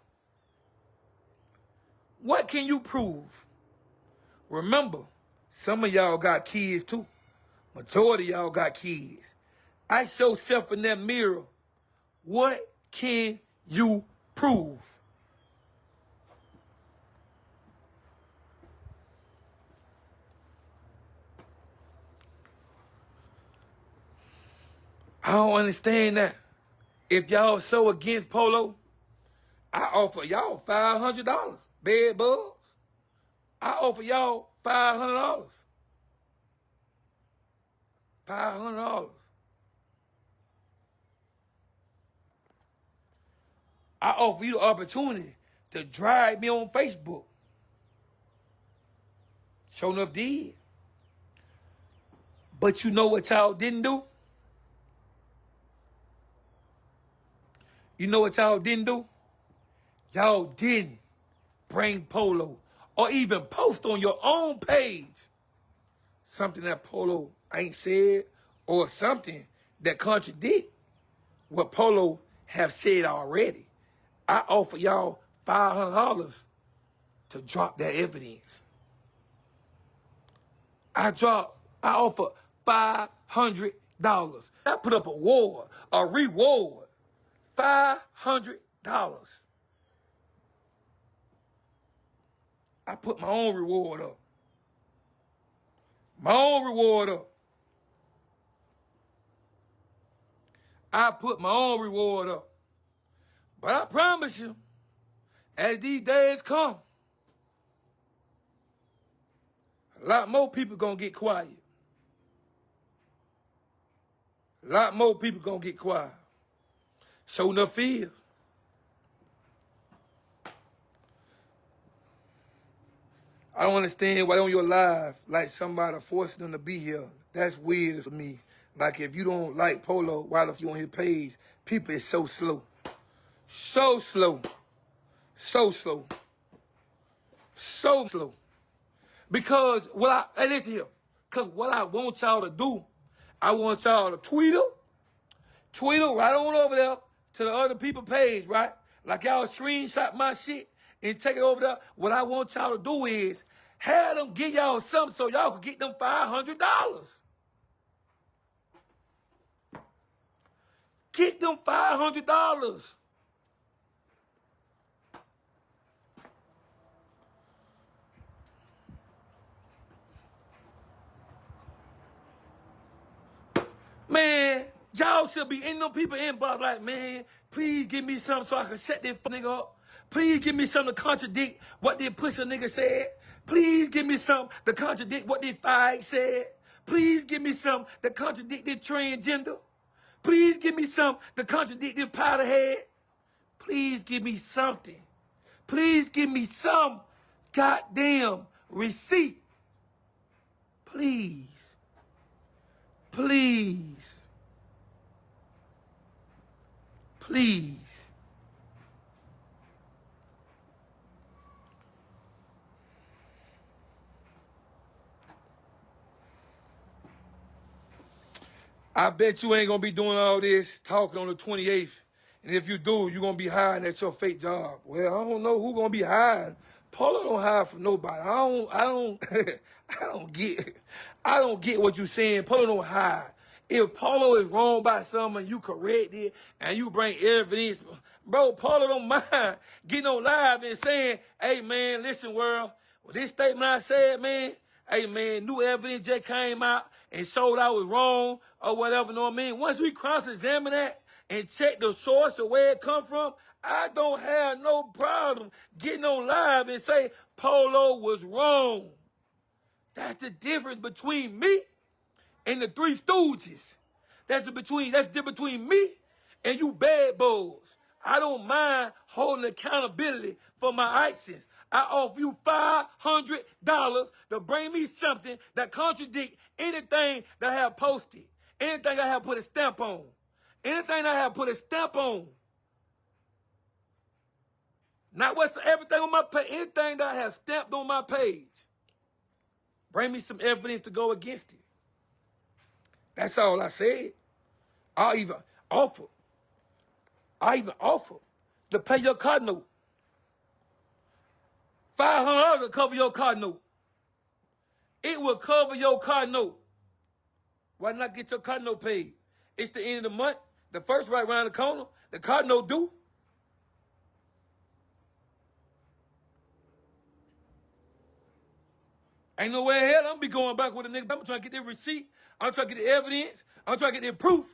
What can you prove? Remember, some of y'all got kids too. Majority of y'all got kids. Ask yourself in that mirror, what can you prove? I don't understand that. If y'all so against Polo, I offer y'all $500. Bed bugs. I offer y'all $500. $500. I offer you the opportunity to drag me on Facebook. Sure enough did. But you know what y'all didn't do? You know what y'all didn't do? Y'all didn't bring Polo or even post on your own page something that Polo ain't said or something that contradict what Polo have said already. I offer y'all $500 to drop that evidence. I offer $500. I put up a reward, $500. I put my own reward up. My own reward up. I put my own reward up. But I promise you, as these days come, a lot more people gonna get quiet. A lot more people gonna get quiet. Sure enough is. I don't understand why on your live, like somebody forcing them to be here. That's weird for me. Like if you don't like Polo, why if you on his page? People is so slow. So slow. So slow. So slow. Because listen here. Because what I want y'all to do, I want y'all to tweet her right on over there to the other people page, right? Like y'all screenshot my shit and take it over there. What I want y'all to do is have them get y'all something so y'all can get them $500. Get them $500. Man, y'all should be in them people inbox like, man, please give me something so I can shut this nigga up. Please give me something to contradict what this pussy nigga said. Please give me something to contradict what this fight said. Please give me something to contradict this transgender. Please give me something to contradict this powder head. Please give me something. Please give me some goddamn receipt. Please. Please. Please. I bet you ain't gonna be doing all this talking on the 28th. And if you do, you're gonna be hiring at your fake job. Well, I don't know who gonna be hiring. Polo don't hire for nobody. I don't get what you saying. Polo don't hire. If Polo is wrong by something, you correct it and you bring evidence. Bro, Polo don't mind getting on live and saying, hey man, listen world, well, this statement I said, man, hey man, new evidence just came out and showed I was wrong or whatever, know what I mean? Once we cross-examine that and check the source of where it come from, I don't have no problem getting on live and say Polo was wrong. That's the difference between me and the Three Stooges. That's the difference between me and you bad boys. I don't mind holding accountability for my actions. I offer you $500 to bring me something that contradicts anything that I have posted, anything I have put a stamp on, anything I have put a stamp on. Not what's everything on my page, anything that I have stamped on my page. Bring me some evidence to go against it. That's all I said. I even offer to pay your car note. $500 will cover your car note. It will cover your car note. Why not get your car note paid? It's the end of the month. The first right around the corner. The car note due. Ain't no way in hell I'm gonna be going back with a nigga. I'm trying to get the receipt. I'm trying to get the evidence. I'm trying to get the proof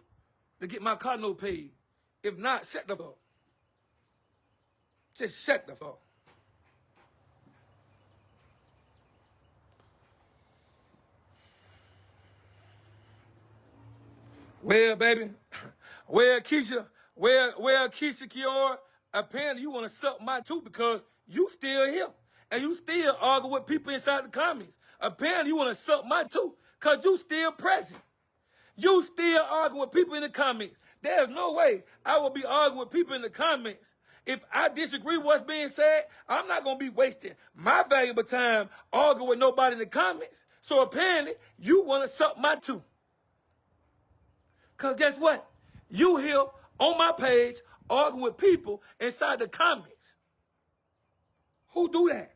to get my car note paid. If not, shut the fuck. Just shut the fuck. Well, baby, well, Keisha, Keisha Kiora, apparently you want to suck my tooth because you still here. And you still argue with people inside the comments. Apparently you want to suck my tooth because you still present. You still argue with people in the comments. There's no way I will be arguing with people in the comments. If I disagree with what's being said, I'm not going to be wasting my valuable time arguing with nobody in the comments. So apparently you want to suck my tooth. Because guess what? You here on my page arguing with people inside the comments. Who do that?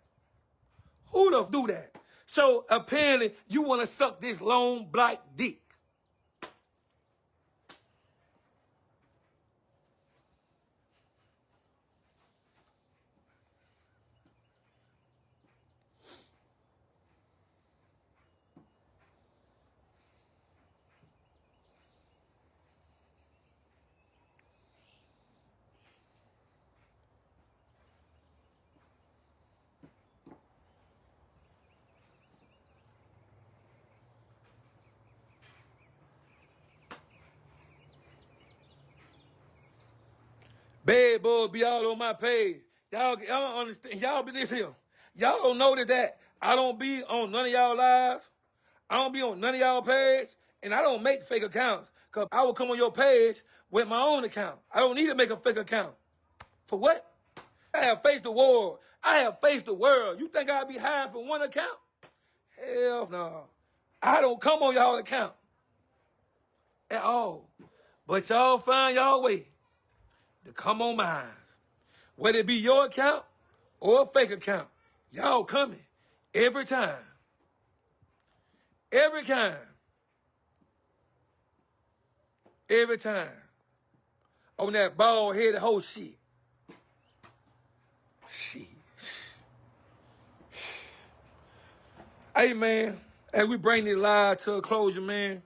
Who the do that? So apparently you want to suck this long black dick. Bad boys be all on my page. Y'all don't understand. Y'all be this here. Y'all don't notice that I don't be on none of y'all lives. I don't be on none of y'all page. And I don't make fake accounts. Because I will come on your page with my own account. I don't need to make a fake account. For what? I have faced the world. I have faced the world. You think I'll be hiring for one account? Hell no. I don't come on y'all account. At all. But y'all find y'all way to come on mine. Whether it be your account or a fake account, y'all coming every time. Every time. Every time. On that bald-headed whole shit. Shit. Hey, man, as we bring this live to a closure, man,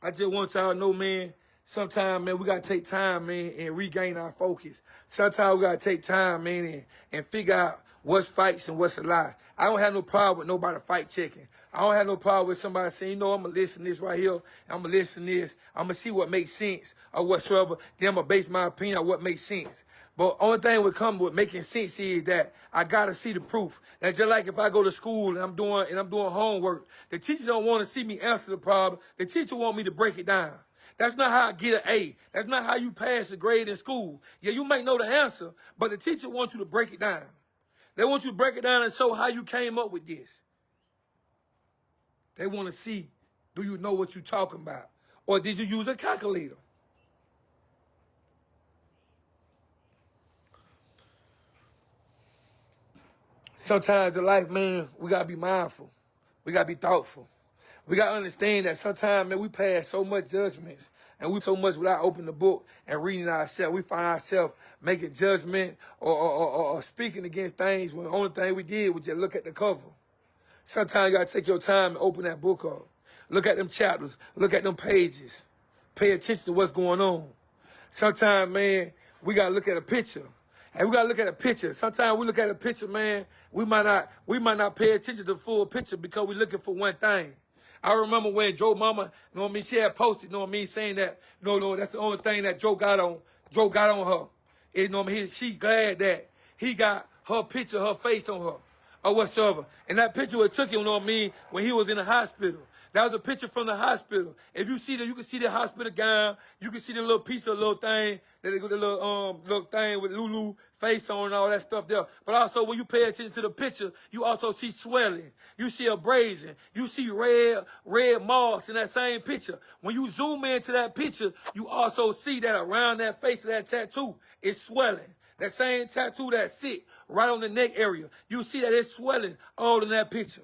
I just want y'all to know, man, sometimes, man, we got to take time, man, and regain our focus. Sometimes we got to take time, man, and figure out what's fights and what's a lie. I don't have no problem with nobody fight checking. I don't have no problem with somebody saying, you know, I'm going to listen to this right here. I'm going to listen to this. I'm going to see what makes sense or whatsoever. Then I'm going to base my opinion on what makes sense. But only thing would come with making sense is that I gotta see the proof. That's just like if I go to school and I'm doing homework, the teacher don't want to see me answer the problem. The teacher want me to break it down. That's not how I get an A. That's not how you pass a grade in school. Yeah, you might know the answer, but the teacher wants you to break it down. They want you to break it down and show how you came up with this. They want to see, do you know what you're talking about? Or did you use a calculator? Sometimes in life, man, we got to be mindful. We got to be thoughtful. We got to understand that sometimes, man, we pass so much judgments and we so much without opening the book and reading ourselves. We find ourselves making judgment or speaking against things when the only thing we did was just look at the cover. Sometimes you got to take your time and open that book up. Look at them chapters. Look at them pages. Pay attention to what's going on. Sometimes, man, we got to look at a picture. And we got to look at a picture. Sometimes we look at a picture, man, we might not pay attention to the full picture because we're looking for one thing. I remember when Joe mama, you know what I mean, she had posted, you know what I mean, saying that, no, that's the only thing that Joe got on her. You know what I mean? She's glad that he got her picture, her face on her, or whatsoever. And that picture was took him, you know what I mean, when he was in the hospital. That was a picture from the hospital. If you see that, you can see the hospital gown. You can see the little piece of little thing, the little thing with Lulu face on and all that stuff there. But also, when you pay attention to the picture, you also see swelling. You see abrasion. You see red marks in that same picture. When you zoom into that picture, you also see that around that face of that tattoo, it's swelling. That same tattoo that sit right on the neck area, you see that it's swelling all in that picture.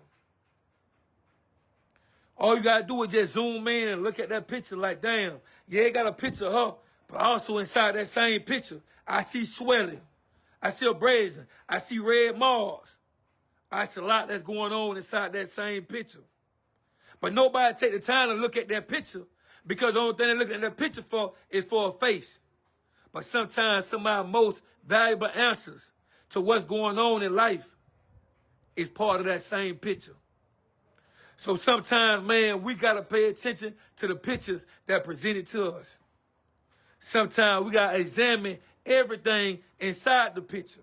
All you gotta do is just zoom in and look at that picture like, damn, yeah, it got a picture of her, but also inside that same picture, I see swelling. I see abrasion. I see red marks. I see a lot that's going on inside that same picture. But nobody take the time to look at that picture because the only thing they're looking at that picture for is for a face. But sometimes some of our most valuable answers to what's going on in life is part of that same picture. So sometimes, man, we got to pay attention to the pictures that presented to us. Sometimes we got to examine everything inside the picture.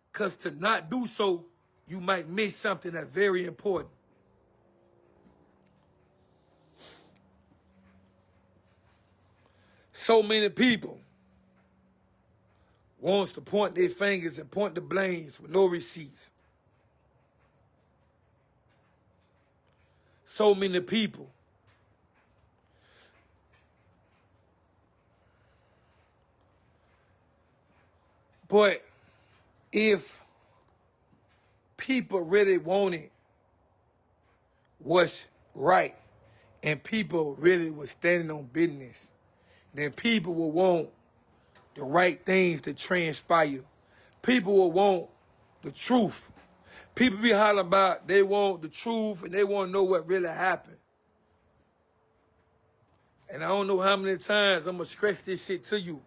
Because to not do so, you might miss something that's very important. So many people wants to point their fingers and point the blames with no receipts. So many people but if people really wanted what's right and people really was standing on business, then people will want the right things to transpire. People will want the truth. People be hollering about they want the truth and they want to know what really happened. And I don't know how many times I'm going to stress this shit to you.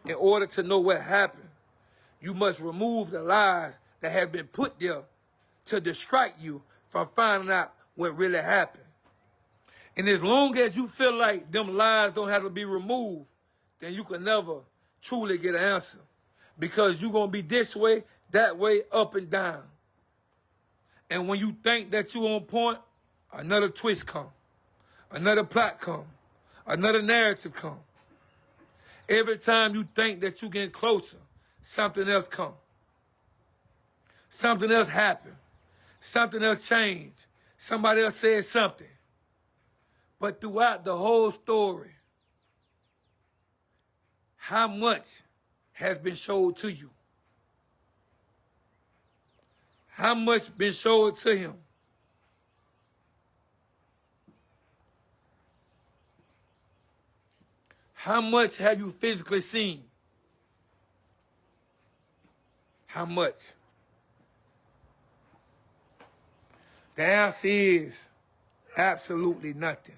In order to know what happened, you must remove the lies that have been put there to distract you from finding out what really happened. And as long as you feel like them lies don't have to be removed, then you can never truly get an answer. Because you're going to be this way, that way, up and down. And when you think that you're on point, another twist come. Another plot come. Another narrative come. Every time you think that you're getting closer, something else come. Something else happen. Something else changed. Somebody else said something. But throughout the whole story, how much has been showed to you? How much been showed to him? How much have you physically seen? How much? The answer is absolutely nothing.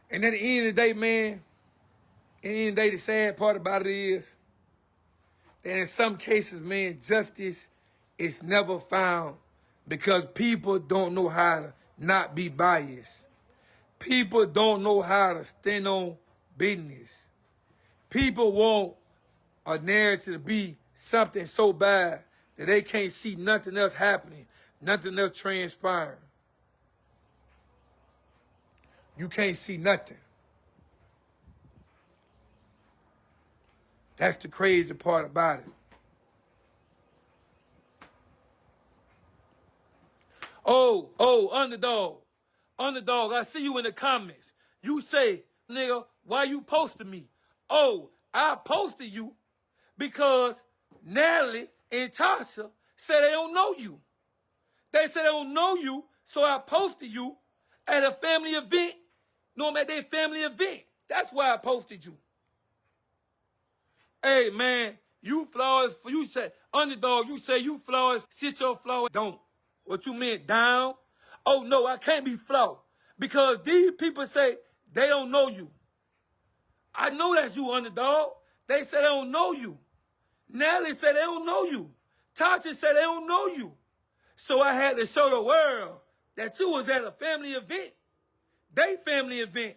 And at the end of the day, man, at the end of the day, the sad part about it is that in some cases, man, justice is never found because people don't know how to not be biased. People don't know how to stand on business. People want a narrative to be something so bad that they can't see nothing else happening, nothing else transpiring. You can't see nothing. That's the crazy part about it. Oh, underdog. Underdog, I see you in the comments. You say, nigga, why you posted me? Oh, I posted you because Natalie and Tasha said they don't know you. They said they don't know you, so I posted you at a family event. No, I'm at their family event. That's why I posted you. Hey, man, you flawed. You said, underdog, you say you flawed. Sit your flawed. Don't. What you meant, down? Oh, no, I can't be flawed. Because these people say they don't know you. I know that's you, underdog. They said they don't know you. Natalie said they don't know you. Tasha said they don't know you. So I had to show the world that you was at a family event. They family event.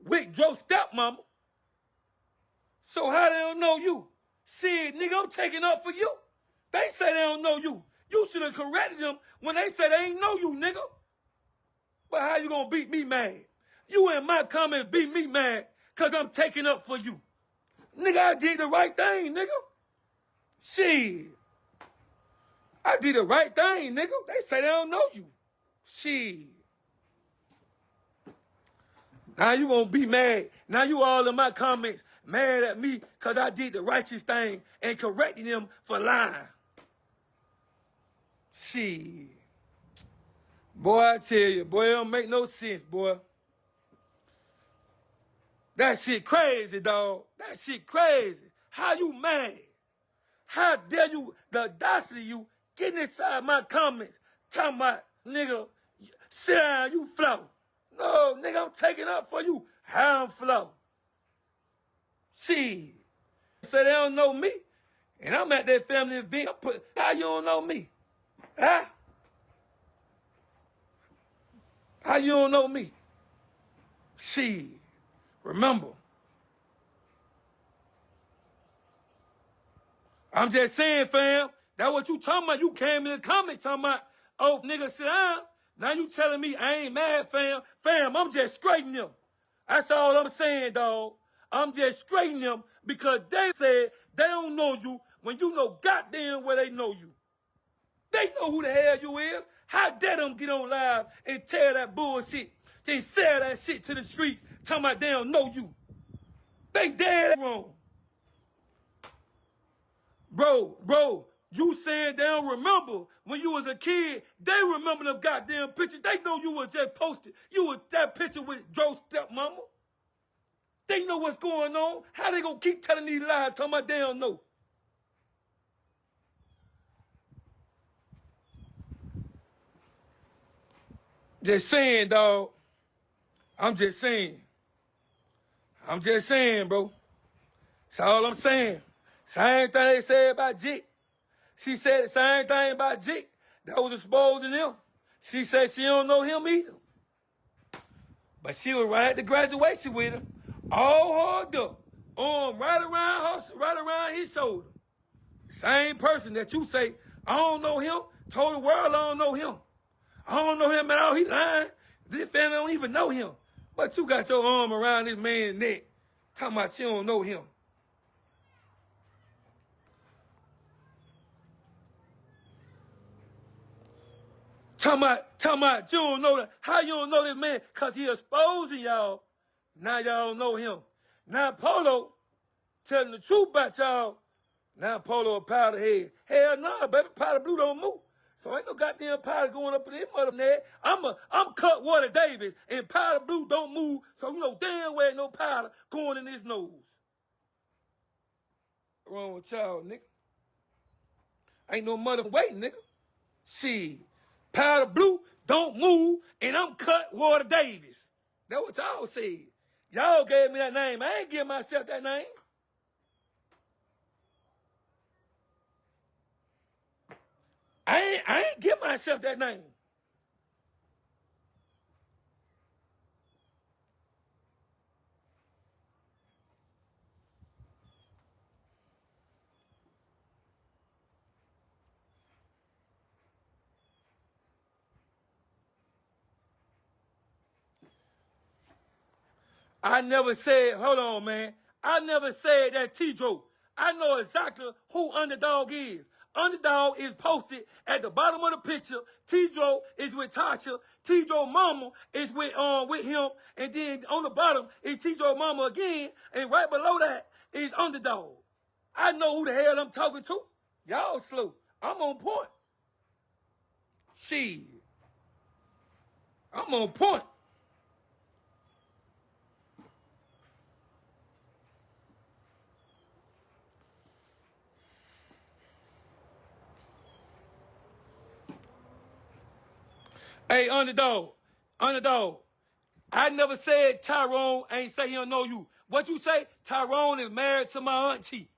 With Joe's stepmama. So how they don't know you? Shit, nigga, I'm taking up for you. They say they don't know you. You should have corrected them when they said they ain't know you, nigga. But how you gonna beat me mad? You in my comments beat me mad because I'm taking up for you. Nigga, I did the right thing, nigga. Shit. I did the right thing, nigga. They say they don't know you. Shit. Now you gonna be mad. Now you all in my comments mad at me because I did the righteous thing and correcting them for lying. Shit. Boy, I tell you, boy, it don't make no sense, boy. That shit crazy, dog. That shit crazy. How you mad? How dare you, the audacity of you, getting inside my comments, talking about, nigga, sit down, you flow. No, nigga, I'm taking up for you. How I'm flow. Shit. Say they don't know me, and I'm at that family event. How you don't know me? Huh? How you don't know me? Shit. Remember. I'm just saying, fam. That's what you talking about. You came in the comments talking about, oh, nigga, sit down. Now you telling me I ain't mad, fam. Fam, I'm just straightening them. That's all I'm saying, dog. I'm just straightening them because they said they don't know you when you know goddamn where they know you. They know who the hell you is. How dare them get on live and tell that bullshit, then sell that shit to the streets talking about they don't know you. They dead wrong. Bro, you saying they don't remember when you was a kid. They remember them goddamn pictures. They know you was just posted. You was that picture with Joe's stepmama. They know what's going on. How they gonna keep telling these lies talking about they don't know? Just saying, dog. I'm just saying. I'm just saying, bro. That's all I'm saying. Same thing they said about Jick. She said the same thing about Jick that was exposed to them. She said she don't know him either. But she was right at the graduation with him, all hard up, right around his shoulder. Same person that you say, I don't know him, told the world I don't know him. I don't know him at all, he lying. This family don't even know him. But you got your arm around this man's neck, talking about you don't know him. Talking about you don't know that. How you don't know this man? Because he exposing y'all. Now y'all don't know him. Now Polo telling the truth about y'all. Now Polo a powder head. Hell nah, baby. Powder blue don't move. So ain't no goddamn powder going up in this mother there. I'm cut water Davis and powder blue don't move. So you know damn well ain't no powder going in his nose. What's wrong with y'all, nigga? Ain't no mother waiting, nigga. Shit. Powder blue don't move, and I'm cut water Davis. That's what y'all said. Y'all gave me that name. I ain't give myself that name. I ain't give myself that name. I never said, hold on, man. I never said that T-Joe. I know exactly who Underdog is. Underdog is posted at the bottom of the picture. T-Joe is with Tasha. T-Joe mama is with him. And then on the bottom is T-Joe mama again. And right below that is Underdog. I know who the hell I'm talking to. Y'all slow. I'm on point. Shit. I'm on point. Hey, Underdog. I never said Tyrone ain't say he don't know you. What you say? Tyrone is married to my auntie.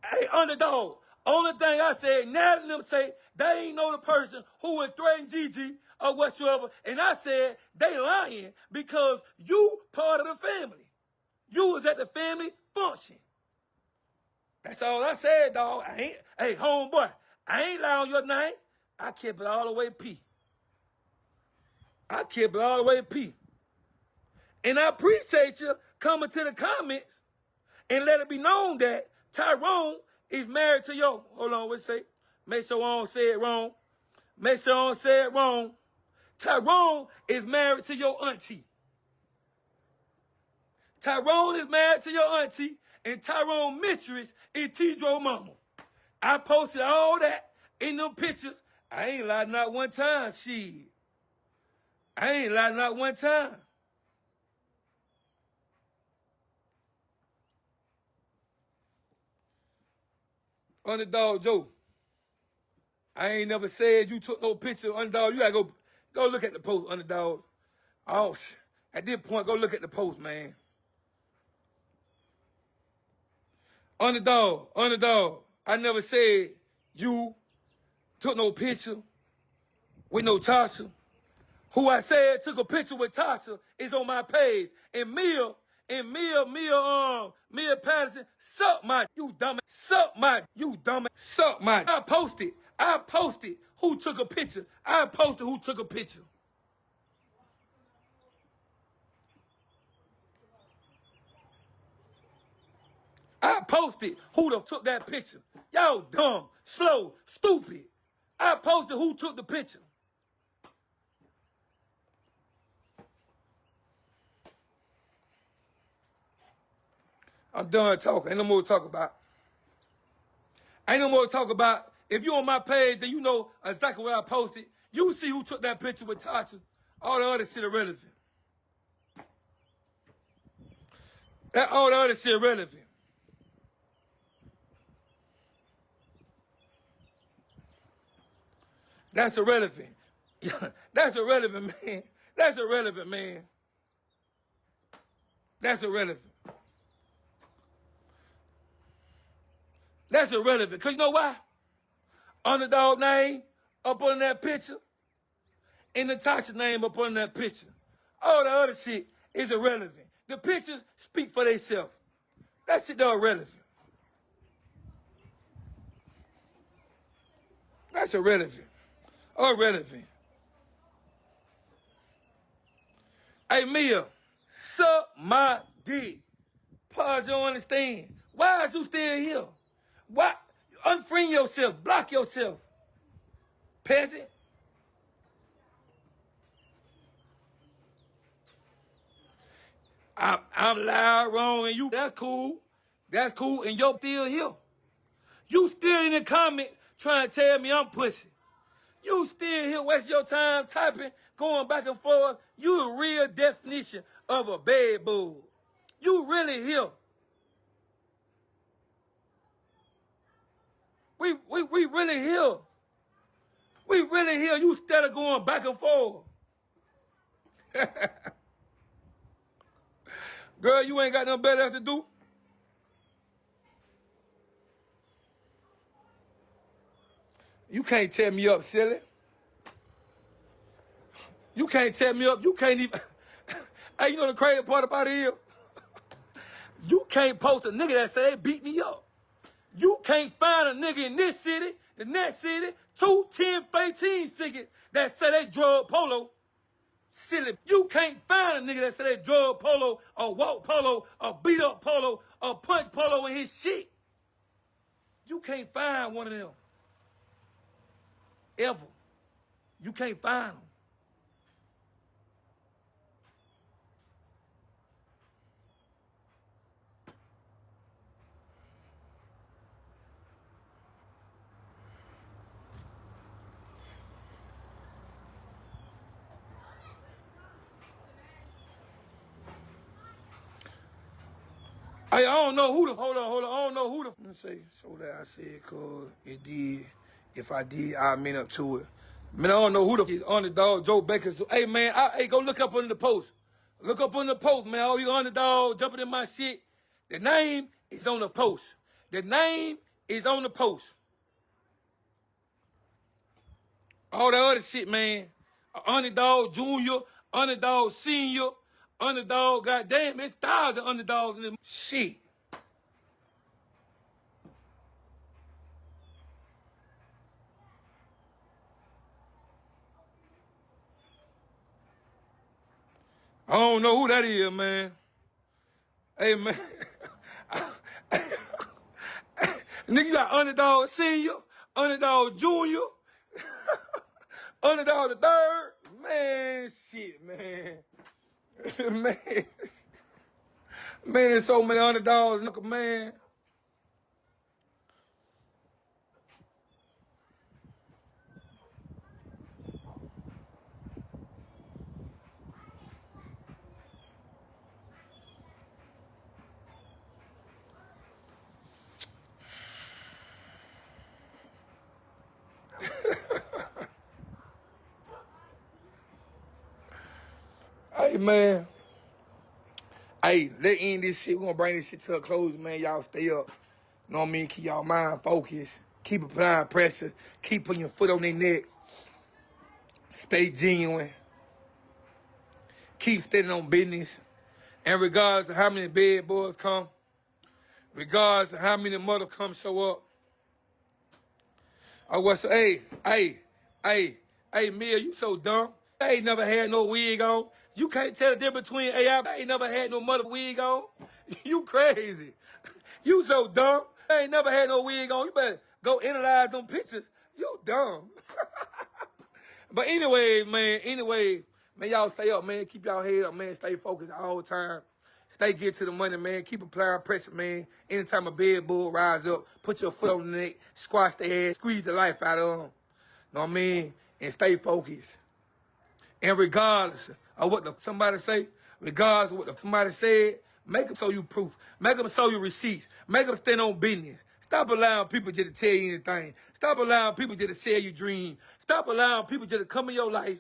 Hey, Underdog. Only thing I said, now them say they ain't know the person who would threaten Gigi or whatsoever. And I said they lying because you part of the family. You was at the family function. That's all I said, dog. Hey, homeboy, I ain't lying on your name. I kept it all the way P. I kept it all the way P. And I appreciate you coming to the comments and let it be known that Tyrone is married to your, hold on, what's it say? Make sure I don't say it wrong. Make sure I don't say it wrong. Tyrone is married to your auntie. Tyrone is married to your auntie, and Tyrone's mistress is T-Joe mama. I posted all that in them pictures. I ain't lied not one time, shit. I ain't lied not one time. Underdog Joe. I ain't never said you took no picture, Underdog. You gotta go look at the post, Underdog. Oh, at this point, go look at the post, man. Underdog. I never said you took no picture with no Tasha. Who I said took a picture with Tasha is on my page. And Mia Patterson, suck my, you dumb, suck my, you dumb, suck my. I posted who took a picture. I posted who took a picture. I posted who took that picture. Y'all dumb, slow, stupid. I posted who took the picture. I'm done talking. Ain't no more to talk about. Ain't no more to talk about. If you on my page, then you know exactly what I posted. You see who took that picture with Tasha. All the other shit irrelevant. All the other shit irrelevant. That's irrelevant. That's irrelevant, man. That's irrelevant, man. That's irrelevant. That's irrelevant. Because you know why? Underdog name up on that picture. And Natasha name up on that picture. All the other shit is irrelevant. The pictures speak for themselves. That shit though irrelevant. That's irrelevant. Irrelevant. Hey, Mia, suck my dick. Pause, you don't understand. Why is you still here? Why? Unfriend yourself. Block yourself. Peasant. I'm loud, wrong, and you, that's cool. That's cool, and you're still here. You still in the comments trying to tell me I'm pussy. You still here wasting your time typing, going back and forth. You a real definition of a bad bull. You really here. We really here. We really here. You instead of going back and forth. Girl, you ain't got nothing better to do. You can't tear me up, silly. You can't tear me up. You can't even. Hey, you know the crazy part about it is? You can't post a nigga that say they beat me up. You can't find a nigga in this city, the next city, 2 10 15 tickets that say they drug Polo. Silly. You can't find a nigga that say they drug Polo or walk Polo or beat up Polo or punch Polo in his shit. You can't find one of them. Ever. You can't find them. I don't know who the, hold on. I don't know who the, let me say, so that I said, cause it did. If I did, I mean up to it. Man, I don't know who the underdog, Joe Baker. So, hey, man, hey, go look up under the post. Look up on the post, man. All you underdog jumping in my shit. The name is on the post. The name is on the post. All that other shit, man. Underdog Junior, underdog Senior, underdog, goddamn, it's thousands of underdogs in this shit. I don't know who that is, man. Hey, man. Nigga, you got underdog Senior, underdog Junior, underdog the third. Man, shit, man. Man. Man, there's so many underdogs, man. Hey, man. Hey, let's end this shit. We're gonna bring this shit to a close, man. Y'all stay up. You know what I mean? Keep y'all mind focused. Keep applying pressure. Keep putting your foot on their neck. Stay genuine. Keep standing on business. And regardless of how many bad boys come, regardless of how many mothers come show up, I was, hey, Mia, you so dumb. I ain't never had no wig on. You can't tell the difference between AI. I ain't never had no mother wig on. You crazy. You so dumb. I ain't never had no wig on. You better go analyze them pictures. You dumb. But anyway, man, y'all stay up, man. Keep y'all head up, man. Stay focused all the time. Stay get to the money, man. Keep applying pressure, man. Anytime a bed bull rise up, put your foot on the neck, squash their head, squeeze the life out of them. Know what I mean? And stay focused. And regardless of what somebody say, regardless of what somebody said, make them show you proof. Make them show you receipts. Make them stand on business. Stop allowing people just to tell you anything. Stop allowing people just to sell you dreams. Stop allowing people just to come in your life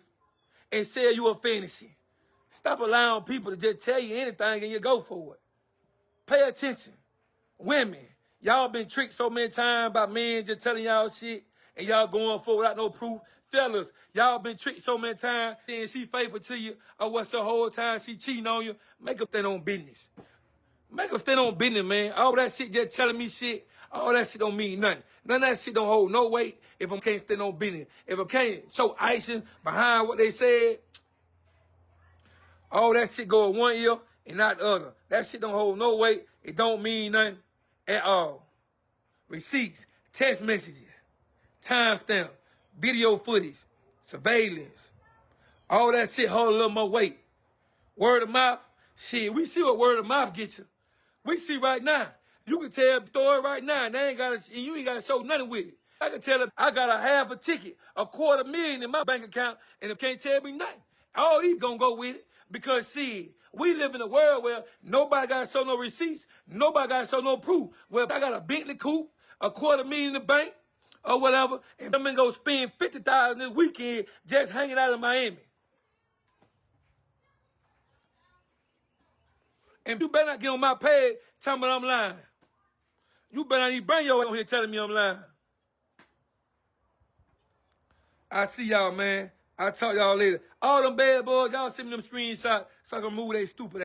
and sell you a fantasy. Stop allowing people to just tell you anything and you go for it. Pay attention. Women, y'all been tricked so many times by men just telling y'all shit and y'all going for it without no proof. Fellas, y'all been tricked so many times and she faithful to you or what's the whole time she cheating on you. Make her stand on business. Make her stand on business, man. All that shit just telling me shit, all that shit don't mean nothing. None of that shit don't hold no weight if I can't stand on business. If I can't show icing behind what they said, all that shit go in one ear and not the other. That shit don't hold no weight. It don't mean nothing at all. Receipts, text messages, timestamps, video footage, surveillance. All that shit hold a little more weight. Word of mouth, shit, we see what word of mouth gets you. We see right now. You can tell the story right now, and you ain't gotta show nothing with it. I can tell them I got a half a ticket, $250,000 in my bank account, and it can't tell me nothing. All these gonna go with it. Because, see, we live in a world where nobody got to show no receipts. Nobody got to show no proof. Well, I got a Bentley coupe, $250,000 in the bank, or whatever, and I'm going to go spend $50,000 this weekend just hanging out in Miami. And you better not get on my page telling me I'm lying. You better not even bring your on here telling me I'm lying. I see y'all, man. I'll talk y'all later. All them bad boys, y'all send me them screenshots so I can move they stupid